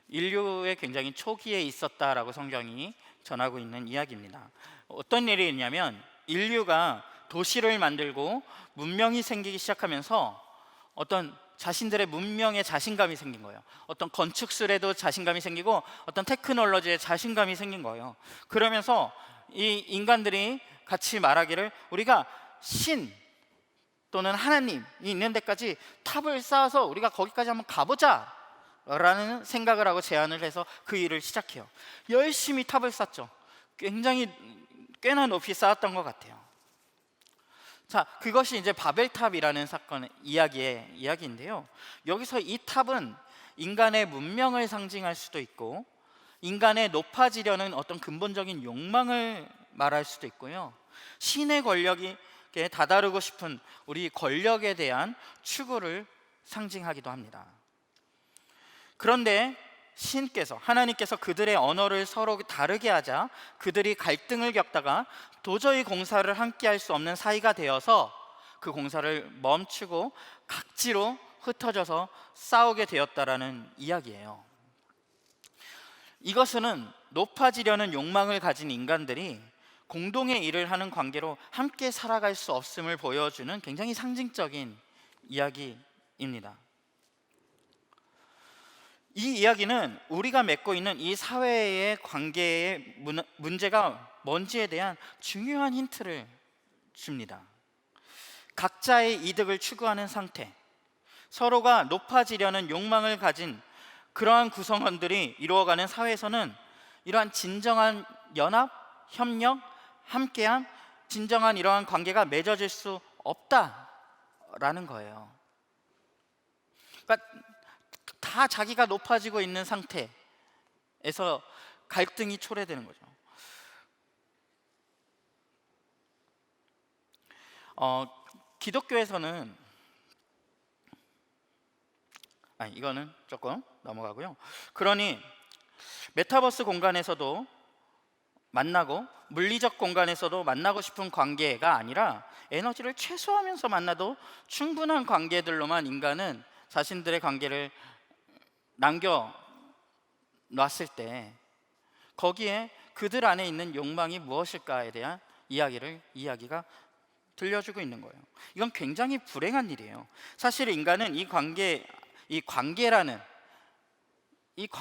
인류의 굉장히 초기에 있었다라고 성경이 전하고 있는 이야기입니다. 어떤 일이 있냐면 인류가 도시를 만들고 문명이 생기기 시작하면서 어떤 자신들의 문명에 자신감이 생긴 거예요. 어떤 건축술에도 자신감이 생기고 어떤 테크놀로지에 자신감이 생긴 거예요. 그러면서 이 인간들이 같이 말하기를 우리가 신 또는 하나님이 있는 데까지 탑을 쌓아서 우리가 거기까지 한번 가보자 라는 생각을 하고 제안을 해서 그 일을 시작해요. 열심히 탑을 쌓죠. 굉장히 꽤나 높이 쌓았던 것 같아요. 자, 그것이 이제 바벨탑이라는 사건의 이야기인데요, 여기서 이 탑은 인간의 문명을 상징할 수도 있고 인간의 높아지려는 어떤 근본적인 욕망을 말할 수도 있고요, 신의 권력에 다다르고 싶은 우리 권력에 대한 추구를 상징하기도 합니다. 그런데 하나님께서 그들의 언어를 서로 다르게 하자 그들이 갈등을 겪다가 도저히 공사를 함께 할 수 없는 사이가 되어서 그 공사를 멈추고 각지로 흩어져서 싸우게 되었다라는 이야기예요. 이것은 높아지려는 욕망을 가진 인간들이 공동의 일을 하는 관계로 함께 살아갈 수 없음을 보여주는 굉장히 상징적인 이야기입니다. 이 이야기는 우리가 맺고 있는 이 사회의 관계의 문제가 뭔지에 대한 중요한 힌트를 줍니다. 각자의 이득을 추구하는 상태, 서로가 높아지려는 욕망을 가진 그러한 구성원들이 이루어가는 사회에서는 이러한 진정한 연합, 협력, 함께한 진정한 이러한 관계가 맺어질 수 없다라는 거예요. 그러니까 다 자기가 높아지고 있는 상태에서 갈등이 초래되는 거죠. 기독교에서는 이거는 조금 넘어가고요. 그러니 메타버스 공간에서도 만나고 물리적 공간에서도 만나고 싶은 관계가 아니라 에너지를 최소화하면서 만나도 충분한 관계들로만 인간은 자신들의 관계를 남겨놨을 때 거기에 그들 안에 있는 욕망이 무엇일까에 대한 이야기가 들려주고 있는 거예요. 이건 굉장히 불행한 일이에요. 사실 인간은 이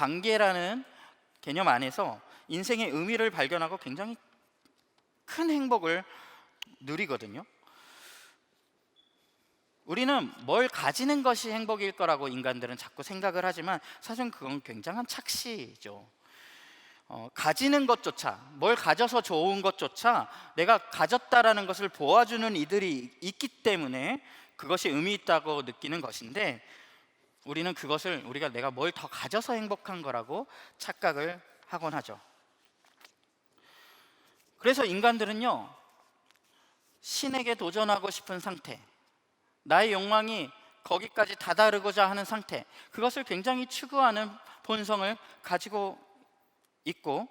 관계라는 개념 안에서 인생의 의미를 발견하고 굉장히 큰 행복을 누리거든요. 우리는 뭘 가지는 것이 행복일 거라고 인간들은 자꾸 생각을 하지만 사실은 그건 굉장한 착시죠. 가지는 것조차, 뭘 가져서 좋은 것조차 내가 가졌다라는 것을 보아주는 이들이 있기 때문에 그것이 의미 있다고 느끼는 것인데, 우리는 그것을 내가 뭘 더 가져서 행복한 거라고 착각을 하곤 하죠. 그래서 인간들은요, 신에게 도전하고 싶은 상태, 나의 욕망이 거기까지 다다르고자 하는 상태, 그것을 굉장히 추구하는 본성을 가지고 있고,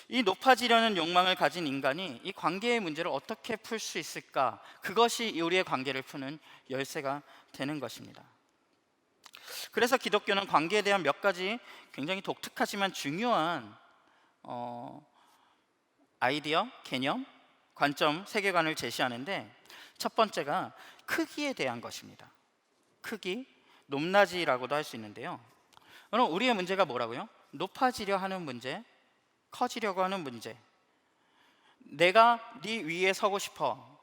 이 높아지려는 욕망을 가진 인간이 이 관계의 문제를 어떻게 풀 수 있을까, 그것이 우리의 관계를 푸는 열쇠가 되는 것입니다. 그래서 기독교는 관계에 대한 몇 가지 굉장히 독특하지만 중요한 아이디어, 개념, 관점, 세계관을 제시하는데, 첫 번째가 크기에 대한 것입니다. 크기, 높낮이라고도 할 수 있는데요, 그럼 우리의 문제가 뭐라고요? 높아지려 하는 문제, 커지려고 하는 문제, 내가 네 위에 서고 싶어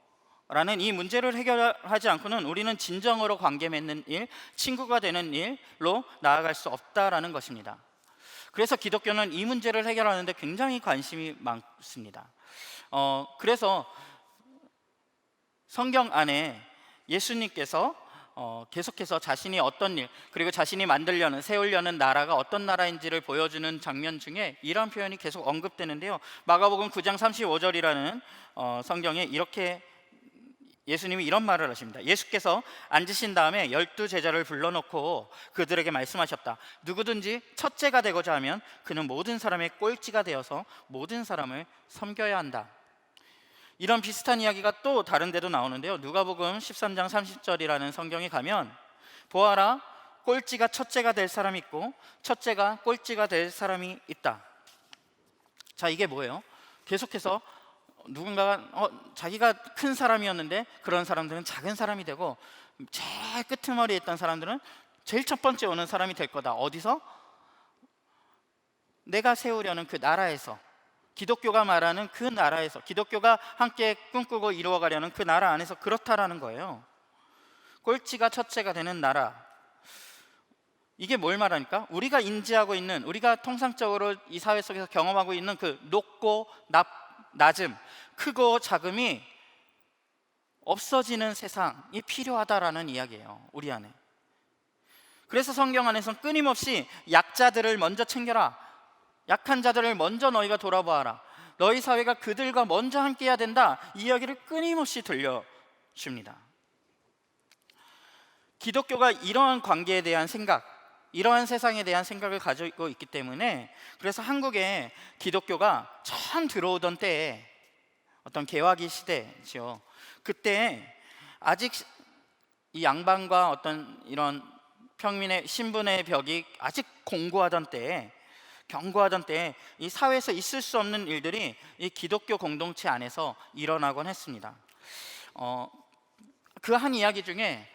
라는 이 문제를 해결하지 않고는 우리는 진정으로 관계 맺는 일, 친구가 되는 일로 나아갈 수 없다라는 것입니다. 그래서 기독교는 이 문제를 해결하는데 굉장히 관심이 많습니다. 그래서 성경 안에 예수님께서 계속해서 자신이 어떤 일, 그리고 자신이 만들려는, 세우려는 나라가 어떤 나라인지를 보여주는 장면 중에 이런 표현이 계속 언급되는데요. 마가복음 9장 35절이라는 성경에 이렇게 예수님이 이런 말을 하십니다. 예수께서 앉으신 다음에 12제자를 불러놓고 그들에게 말씀하셨다. 누구든지 첫째가 되고자 하면 그는 모든 사람의 꼴찌가 되어서 모든 사람을 섬겨야 한다. 이런 비슷한 이야기가 또 다른 데도 나오는데요. 누가복음 13장 30절이라는 성경에 가면 보아라, 꼴찌가 첫째가 될 사람이 있고 첫째가 꼴찌가 될 사람이 있다. 자, 이게 뭐예요? 계속해서 누군가가 자기가 큰 사람이었는데 그런 사람들은 작은 사람이 되고, 제일 끄트머리에 있던 사람들은 제일 첫 번째 오는 사람이 될 거다. 어디서? 내가 세우려는 그 나라에서, 기독교가 말하는 그 나라에서, 기독교가 함께 꿈꾸고 이루어가려는 그 나라 안에서 그렇다라는 거예요. 꼴찌가 첫째가 되는 나라. 이게 뭘 말하니까? 우리가 인지하고 있는, 우리가 통상적으로 이 사회 속에서 경험하고 있는 그 높고 낮음, 크고 작음이 없어지는 세상이 필요하다라는 이야기예요, 우리 안에. 그래서 성경 안에서는 끊임없이 약자들을 먼저 챙겨라, 약한 자들을 먼저 너희가 돌아보아라, 너희 사회가 그들과 먼저 함께 해야 된다, 이 이야기를 끊임없이 들려줍니다. 기독교가 이러한 관계에 대한 생각, 이러한 세상에 대한 생각을 가지고 있기 때문에, 그래서 한국에 기독교가 처음 들어오던 때에 어떤 개화기 시대죠. 그때 아직 이 양반과 어떤 이런 평민의 신분의 벽이 아직 공고하던 때에, 견고하던 때에 이 사회에서 있을 수 없는 일들이 이 기독교 공동체 안에서 일어나곤 했습니다. 그 한 이야기 중에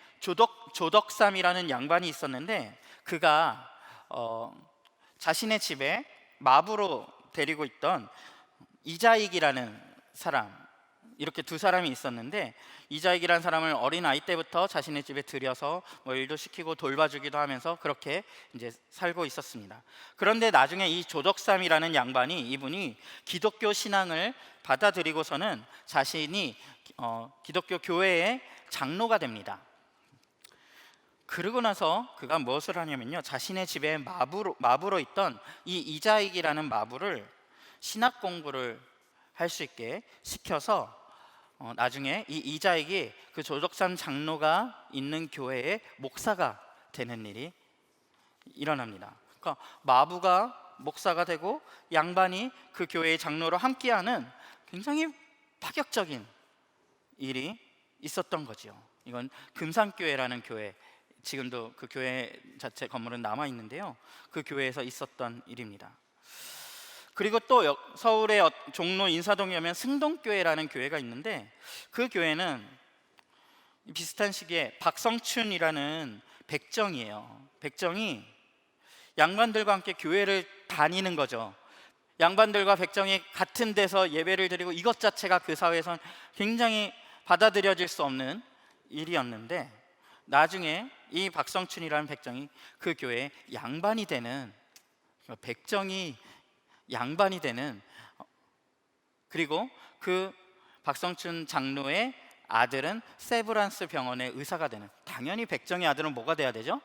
조덕삼이라는 양반이 있었는데, 그가 자신의 집에 마부로 데리고 있던 이자익이라는 사람, 이렇게 두 사람이 있었는데, 이자익이라는 사람을 어린 아이 때부터 자신의 집에 들여서 뭐 일도 시키고 돌봐주기도 하면서 그렇게 이제 살고 있었습니다. 그런데 나중에 이 조덕삼이라는 양반이, 이분이 기독교 신앙을 받아들이고서는 자신이 기독교 교회의 장로가 됩니다. 그러고 나서 그가 무엇을 하냐면요, 자신의 집에 마부로 있던 이 이자익이라는 마부를 신학 공부를 할 수 있게 시켜서 나중에 이 이자익이 그 조덕삼 장로가 있는 교회의 목사가 되는 일이 일어납니다. 그러니까 마부가 목사가 되고 양반이 그 교회의 장로로 함께하는 굉장히 파격적인 일이 있었던 거죠. 이건 금산교회라는 교회, 지금도 그 교회 자체 건물은 남아 있는데요, 그 교회에서 있었던 일입니다. 그리고 또 서울의 종로 인사동에 오면 승동교회라는 교회가 있는데, 그 교회는 비슷한 시기에 박성춘이라는 백정이에요. 백정이 양반들과 함께 교회를 다니는 거죠. 양반들과 백정이 같은 데서 예배를 드리고, 이것 자체가 그 사회에선 굉장히 받아들여질 수 없는 일이었는데, 나중에 이 박성춘이라는 백정이 그 교회의 양반이 되는, 백정이 양반이 되는, 그리고 그 박성춘 장로의 아들은 세브란스 병원의 의사가 되는, 당연히 백정의 아들은 뭐가 돼야 되죠?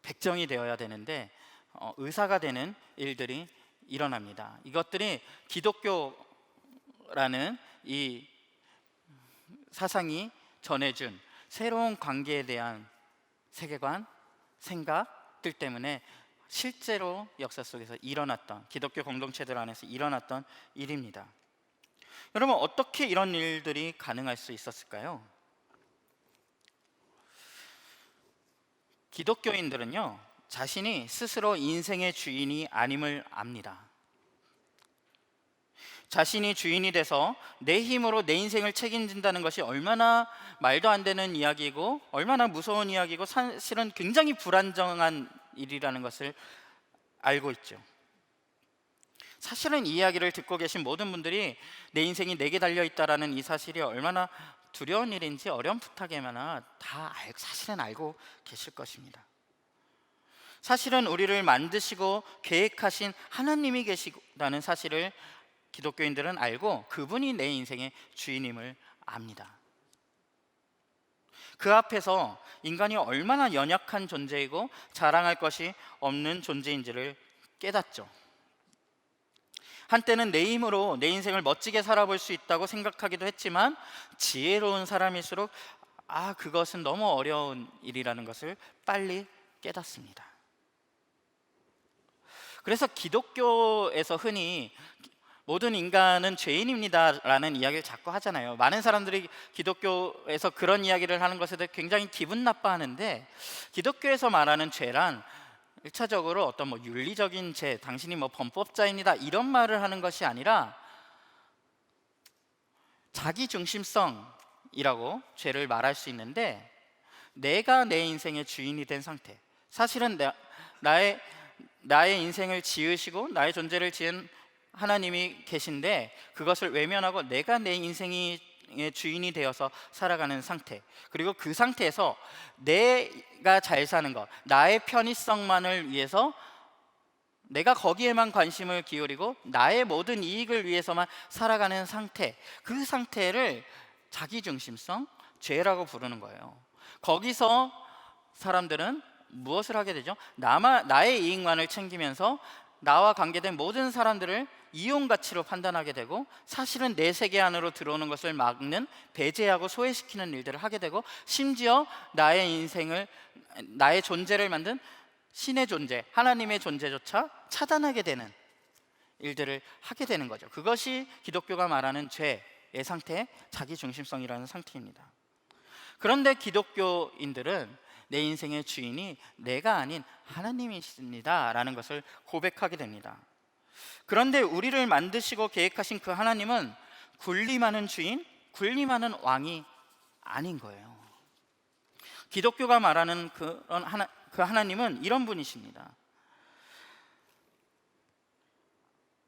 백정이 되어야 되는데 의사가 되는 일들이 일어납니다. 이것들이 기독교라는 이 사상이 전해준 새로운 관계에 대한 세계관, 생각들 때문에 실제로 역사 속에서 일어났던, 기독교 공동체들 안에서 일어났던 일입니다. 여러분, 어떻게 이런 일들이 가능할 수 있었을까요? 기독교인들은요, 자신이 스스로 인생의 주인이 아님을 압니다. 자신이 주인이 돼서 내 힘으로 내 인생을 책임진다는 것이 얼마나 말도 안 되는 이야기고 얼마나 무서운 이야기고 사실은 굉장히 불안정한 일이라는 것을 알고 있죠. 사실은 이 이야기를 듣고 계신 모든 분들이 내 인생이 내게 달려있다라는 이 사실이 얼마나 두려운 일인지 어렴풋하게나마 다 사실은 알고 계실 것입니다. 사실은 우리를 만드시고 계획하신 하나님이 계시다는 사실을 기독교인들은 알고, 그분이 내 인생의 주인임을 압니다. 그 앞에서 인간이 얼마나 연약한 존재이고 자랑할 것이 없는 존재인지를 깨닫죠. 한때는 내 힘으로 내 인생을 멋지게 살아볼 수 있다고 생각하기도 했지만 지혜로운 사람일수록 그것은 너무 어려운 일이라는 것을 빨리 깨닫습니다. 그래서 기독교에서 흔히 모든 인간은 죄인입니다라는 이야기를 자꾸 하잖아요. 많은 사람들이 기독교에서 그런 이야기를 하는 것에 대해 굉장히 기분 나빠하는데, 기독교에서 말하는 죄란 1차적으로 어떤 윤리적인 죄, 당신이 범법자입니다 이런 말을 하는 것이 아니라 자기중심성이라고 죄를 말할 수 있는데, 내가 내 인생의 주인이 된 상태, 사실은 나의 인생을 지으시고 나의 존재를 지은 하나님이 계신데 그것을 외면하고 내가 내 인생의 주인이 되어서 살아가는 상태, 그리고 그 상태에서 내가 잘 사는 것, 나의 편의성만을 위해서 내가 거기에만 관심을 기울이고 나의 모든 이익을 위해서만 살아가는 상태, 그 상태를 자기중심성, 죄라고 부르는 거예요. 거기서 사람들은 무엇을 하게 되죠? 나의 이익만을 챙기면서 나와 관계된 모든 사람들을 이용 가치로 판단하게 되고, 사실은 내 세계 안으로 들어오는 것을 막는, 배제하고 소외시키는 일들을 하게 되고, 심지어 나의 인생을, 나의 존재를 만든 신의 존재, 하나님의 존재조차 차단하게 되는 일들을 하게 되는 거죠. 그것이 기독교가 말하는 죄의 상태, 자기중심성이라는 상태입니다. 그런데 기독교인들은 내 인생의 주인이 내가 아닌 하나님이십니다 라는 것을 고백하게 됩니다. 그런데 우리를 만드시고 계획하신 그 하나님은 군림하는 주인, 군림하는 왕이 아닌 거예요. 기독교가 말하는 그 하나님은 이런 분이십니다.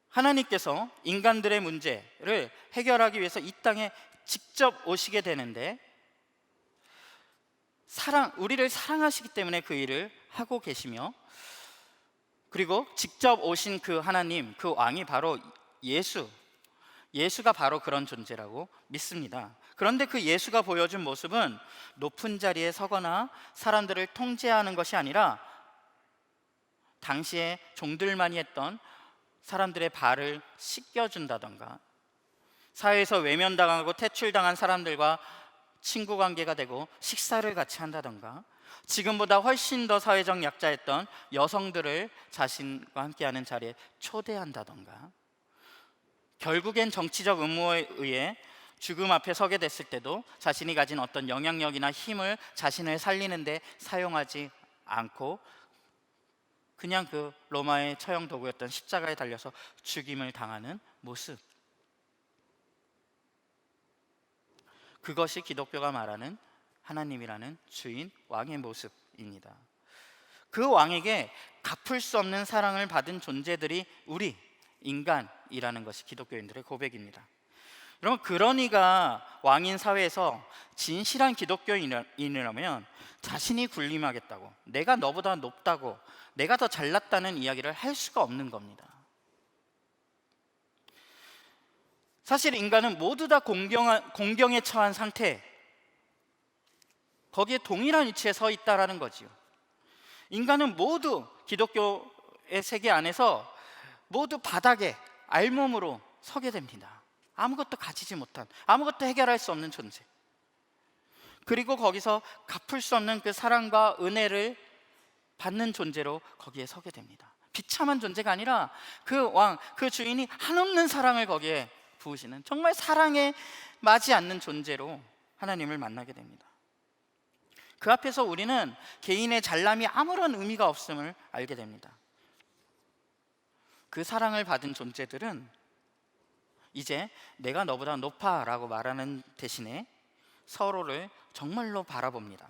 하나님께서 인간들의 문제를 해결하기 위해서 이 땅에 직접 오시게 되는데, 우리를 사랑하시기 때문에 그 일을 하고 계시며, 그리고 직접 오신 그 하나님, 그 왕이 바로 예수가 바로 그런 존재라고 믿습니다. 그런데 그 예수가 보여준 모습은 높은 자리에 서거나 사람들을 통제하는 것이 아니라 당시에 종들만이 했던 사람들의 발을 씻겨준다던가, 사회에서 외면당하고 퇴출당한 사람들과 친구 관계가 되고 식사를 같이 한다던가, 지금보다 훨씬 더 사회적 약자였던 여성들을 자신과 함께하는 자리에 초대한다던가, 결국엔 정치적 음모에 의해 죽음 앞에 서게 됐을 때도 자신이 가진 어떤 영향력이나 힘을 자신을 살리는 데 사용하지 않고 그냥 그 로마의 처형 도구였던 십자가에 달려서 죽임을 당하는 모습, 그것이 기독교가 말하는 하나님이라는 주인, 왕의 모습입니다. 그 왕에게 갚을 수 없는 사랑을 받은 존재들이 우리 인간이라는 것이 기독교인들의 고백입니다. 여러분, 그런 이가 왕인 사회에서 진실한 기독교인이라면 자신이 군림하겠다고, 내가 너보다 높다고, 내가 더 잘났다는 이야기를 할 수가 없는 겁니다. 사실 인간은 모두 다 공경에 처한 상태, 거기에 동일한 위치에 서 있다라는 거지요. 인간은 모두 기독교의 세계 안에서 모두 바닥에 알몸으로 서게 됩니다. 아무것도 가지지 못한, 아무것도 해결할 수 없는 존재, 그리고 거기서 갚을 수 없는 그 사랑과 은혜를 받는 존재로 거기에 서게 됩니다. 비참한 존재가 아니라 그 왕, 그 주인이 한없는 사랑을 거기에 부으시는, 정말 사랑에 맞지 않는 존재로 하나님을 만나게 됩니다. 그 앞에서 우리는 개인의 잘남이 아무런 의미가 없음을 알게 됩니다. 그 사랑을 받은 존재들은 이제 내가 너보다 높아 라고 말하는 대신에 서로를 정말로 바라봅니다.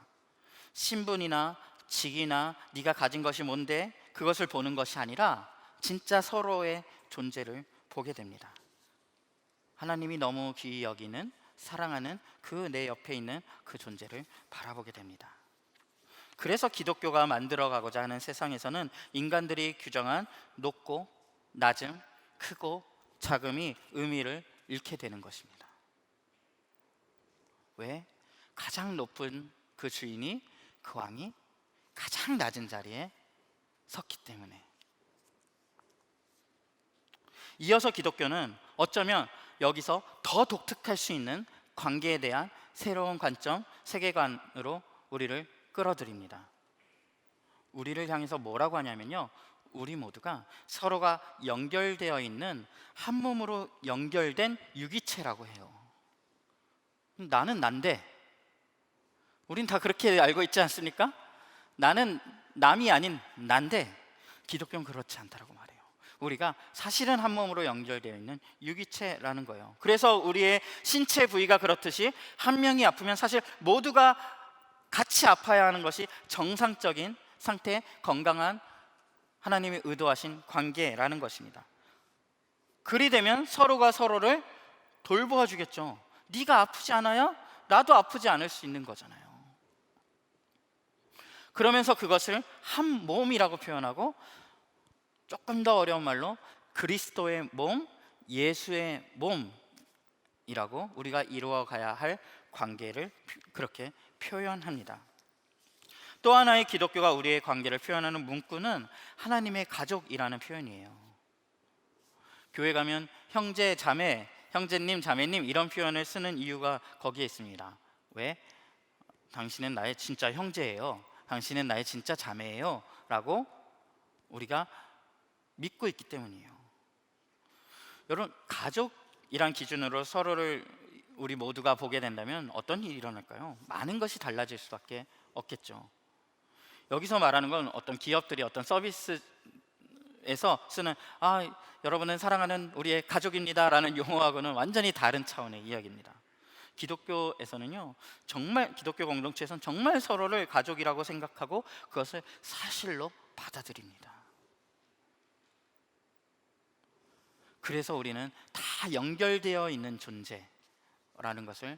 신분이나 직이나 네가 가진 것이 뭔데, 그것을 보는 것이 아니라 진짜 서로의 존재를 보게 됩니다. 하나님이 너무 귀히 여기는, 사랑하는 그 내 옆에 있는 그 존재를 바라보게 됩니다. 그래서 기독교가 만들어가고자 하는 세상에서는 인간들이 규정한 높고 낮음, 크고 작음이 의미를 잃게 되는 것입니다. 왜? 가장 높은 그 주인이, 그 왕이 가장 낮은 자리에 섰기 때문에. 이어서 기독교는 어쩌면 여기서 더 독특할 수 있는 관계에 대한 새로운 관점, 세계관으로 우리를 끌어들입니다. 우리를 향해서 뭐라고 하냐면요, 우리 모두가 서로가 연결되어 있는 한 몸으로 연결된 유기체라고 해요. 나는 난데, 우린 다 그렇게 알고 있지 않습니까? 나는 남이 아닌 난데, 기독교는 그렇지 않다라고 말해요. 우리가 사실은 한 몸으로 연결되어 있는 유기체라는 거예요. 그래서 우리의 신체 부위가 그렇듯이 한 명이 아프면 사실 모두가 같이 아파야 하는 것이 정상적인 상태, 건강한 하나님이 의도하신 관계라는 것입니다. 그리 되면 서로가 서로를 돌보아 주겠죠. 네가 아프지 않아요? 나도 아프지 않을 수 있는 거잖아요. 그러면서 그것을 한 몸이라고 표현하고, 조금 더 어려운 말로 그리스도의 몸, 예수의 몸이라고 우리가 이루어 가야 할 관계를 그렇게 표현합니다. 또 하나의 기독교가 우리의 관계를 표현하는 문구는 하나님의 가족이라는 표현이에요. 교회 가면 형제, 자매, 형제님, 자매님 이런 표현을 쓰는 이유가 거기에 있습니다. 왜? 당신은 나의 진짜 형제예요, 당신은 나의 진짜 자매예요 라고 우리가 믿고 있기 때문이에요. 여러분, 가족이란 기준으로 서로를 우리 모두가 보게 된다면 어떤 일이 일어날까요? 많은 것이 달라질 수밖에 없겠죠. 여기서 말하는 건 어떤 기업들이 어떤 서비스에서 쓰는 여러분은 사랑하는 우리의 가족입니다 라는 용어하고는 완전히 다른 차원의 이야기입니다. 기독교에서는요, 정말 기독교 공동체에서는 정말 서로를 가족이라고 생각하고 그것을 사실로 받아들입니다. 그래서 우리는 다 연결되어 있는 존재라는 것을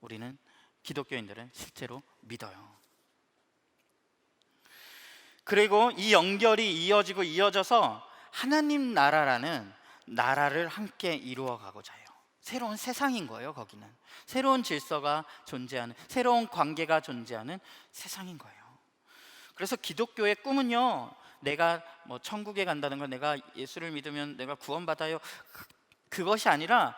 우리는 기독교인들은 실제로 믿어요. 그리고 이 연결이 이어지고 이어져서 하나님 나라라는 나라를 함께 이루어 가고자 해요. 새로운 세상인 거예요. 거기는 새로운 질서가 존재하는, 새로운 관계가 존재하는 세상인 거예요. 그래서 기독교의 꿈은요, 내가 뭐 천국에 간다는 건, 내가 예수를 믿으면 내가 구원받아요, 그것이 아니라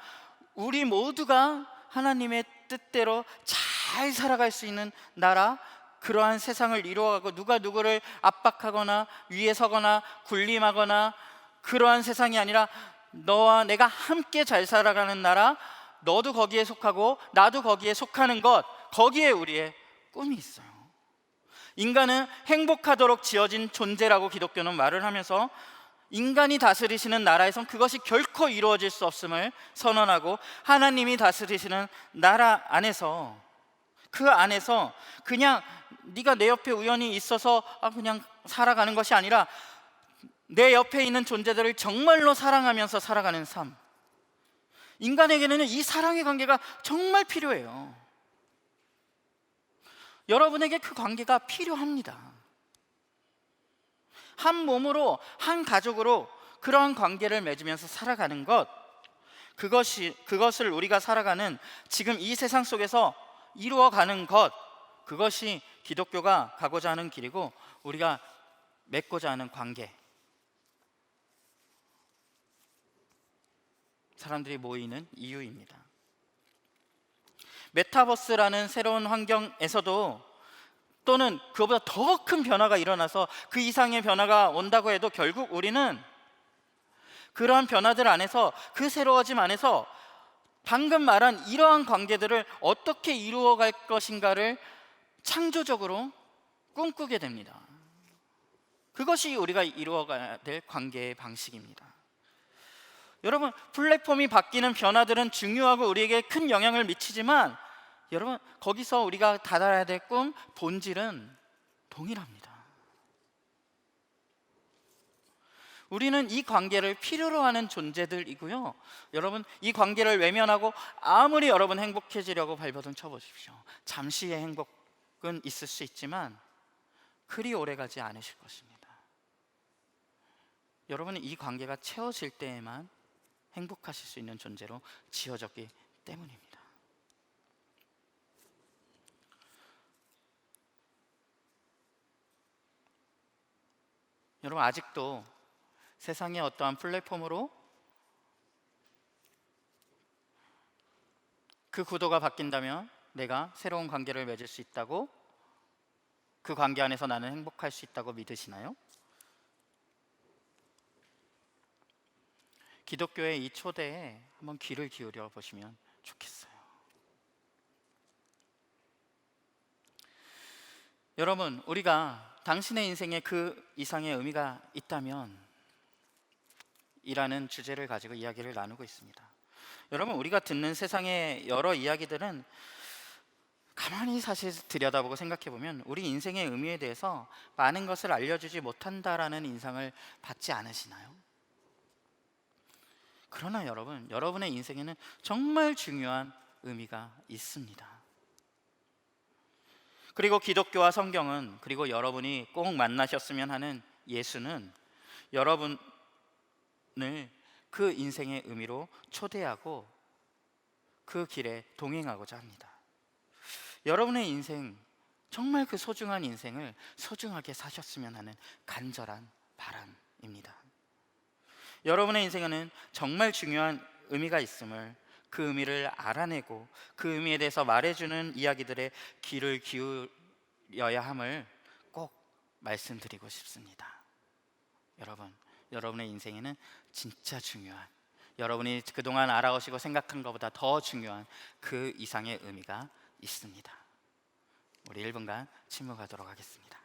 우리 모두가 하나님의 뜻대로 잘 살아갈 수 있는 나라, 그러한 세상을 이루어가고 누가 누구를 압박하거나 위에 서거나 군림하거나 그러한 세상이 아니라 너와 내가 함께 잘 살아가는 나라, 너도 거기에 속하고 나도 거기에 속하는 것, 거기에 우리의 꿈이 있어요. 인간은 행복하도록 지어진 존재라고 기독교는 말을 하면서 인간이 다스리시는 나라에선 그것이 결코 이루어질 수 없음을 선언하고, 하나님이 다스리시는 나라 안에서, 그 안에서 그냥 네가 내 옆에 우연히 있어서 그냥 살아가는 것이 아니라 내 옆에 있는 존재들을 정말로 사랑하면서 살아가는 삶, 인간에게는 이 사랑의 관계가 정말 필요해요. 여러분에게 그 관계가 필요합니다. 한 몸으로, 한 가족으로 그러한 관계를 맺으면서 살아가는 것, 그것을 우리가 살아가는 지금 이 세상 속에서 이루어가는 것, 그것이 기독교가 가고자 하는 길이고 우리가 맺고자 하는 관계, 사람들이 모이는 이유입니다. 메타버스라는 새로운 환경에서도, 또는 그보다 더 큰 변화가 일어나서 그 이상의 변화가 온다고 해도 결국 우리는 그러한 변화들 안에서, 그 새로워짐 안에서 방금 말한 이러한 관계들을 어떻게 이루어갈 것인가를 창조적으로 꿈꾸게 됩니다. 그것이 우리가 이루어가야 될 관계의 방식입니다. 여러분, 플랫폼이 바뀌는 변화들은 중요하고 우리에게 큰 영향을 미치지만, 여러분, 거기서 우리가 달아야 될 꿈, 본질은 동일합니다. 우리는 이 관계를 필요로 하는 존재들이고요. 여러분, 이 관계를 외면하고 아무리 여러분 행복해지려고 발버둥 쳐보십시오. 잠시의 행복은 있을 수 있지만 그리 오래가지 않으실 것입니다. 여러분은 이 관계가 채워질 때에만 행복하실 수 있는 존재로 지어졌기 때문입니다. 여러분, 아직도 세상의 어떠한 플랫폼으로 그 구도가 바뀐다면 내가 새로운 관계를 맺을 수 있다고, 그 관계 안에서 나는 행복할 수 있다고 믿으시나요? 기독교의 이 초대에 한번 귀를 기울여 보시면 좋겠어요. 여러분, 우리가 당신의 인생에 그 이상의 의미가 있다면 이라는 주제를 가지고 이야기를 나누고 있습니다. 여러분, 우리가 듣는 세상의 여러 이야기들은 가만히 사실 들여다보고 생각해 보면 우리 인생의 의미에 대해서 많은 것을 알려주지 못한다라는 인상을 받지 않으시나요? 그러나 여러분, 여러분의 인생에는 정말 중요한 의미가 있습니다. 그리고 기독교와 성경은, 그리고 여러분이 꼭 만나셨으면 하는 예수는 여러분을 그 인생의 의미로 초대하고 그 길에 동행하고자 합니다. 여러분의 인생, 정말 그 소중한 인생을 소중하게 사셨으면 하는 간절한 바람입니다. 여러분의 인생에는 정말 중요한 의미가 있음을, 그 의미를 알아내고 그 의미에 대해서 말해주는 이야기들의 귀를 기울여야 함을 꼭 말씀드리고 싶습니다. 여러분, 여러분의 인생에는 진짜 중요한, 여러분이 그동안 알아오시고 생각한 것보다 더 중요한 그 이상의 의미가 있습니다. 우리 1분간 침묵하도록 하겠습니다.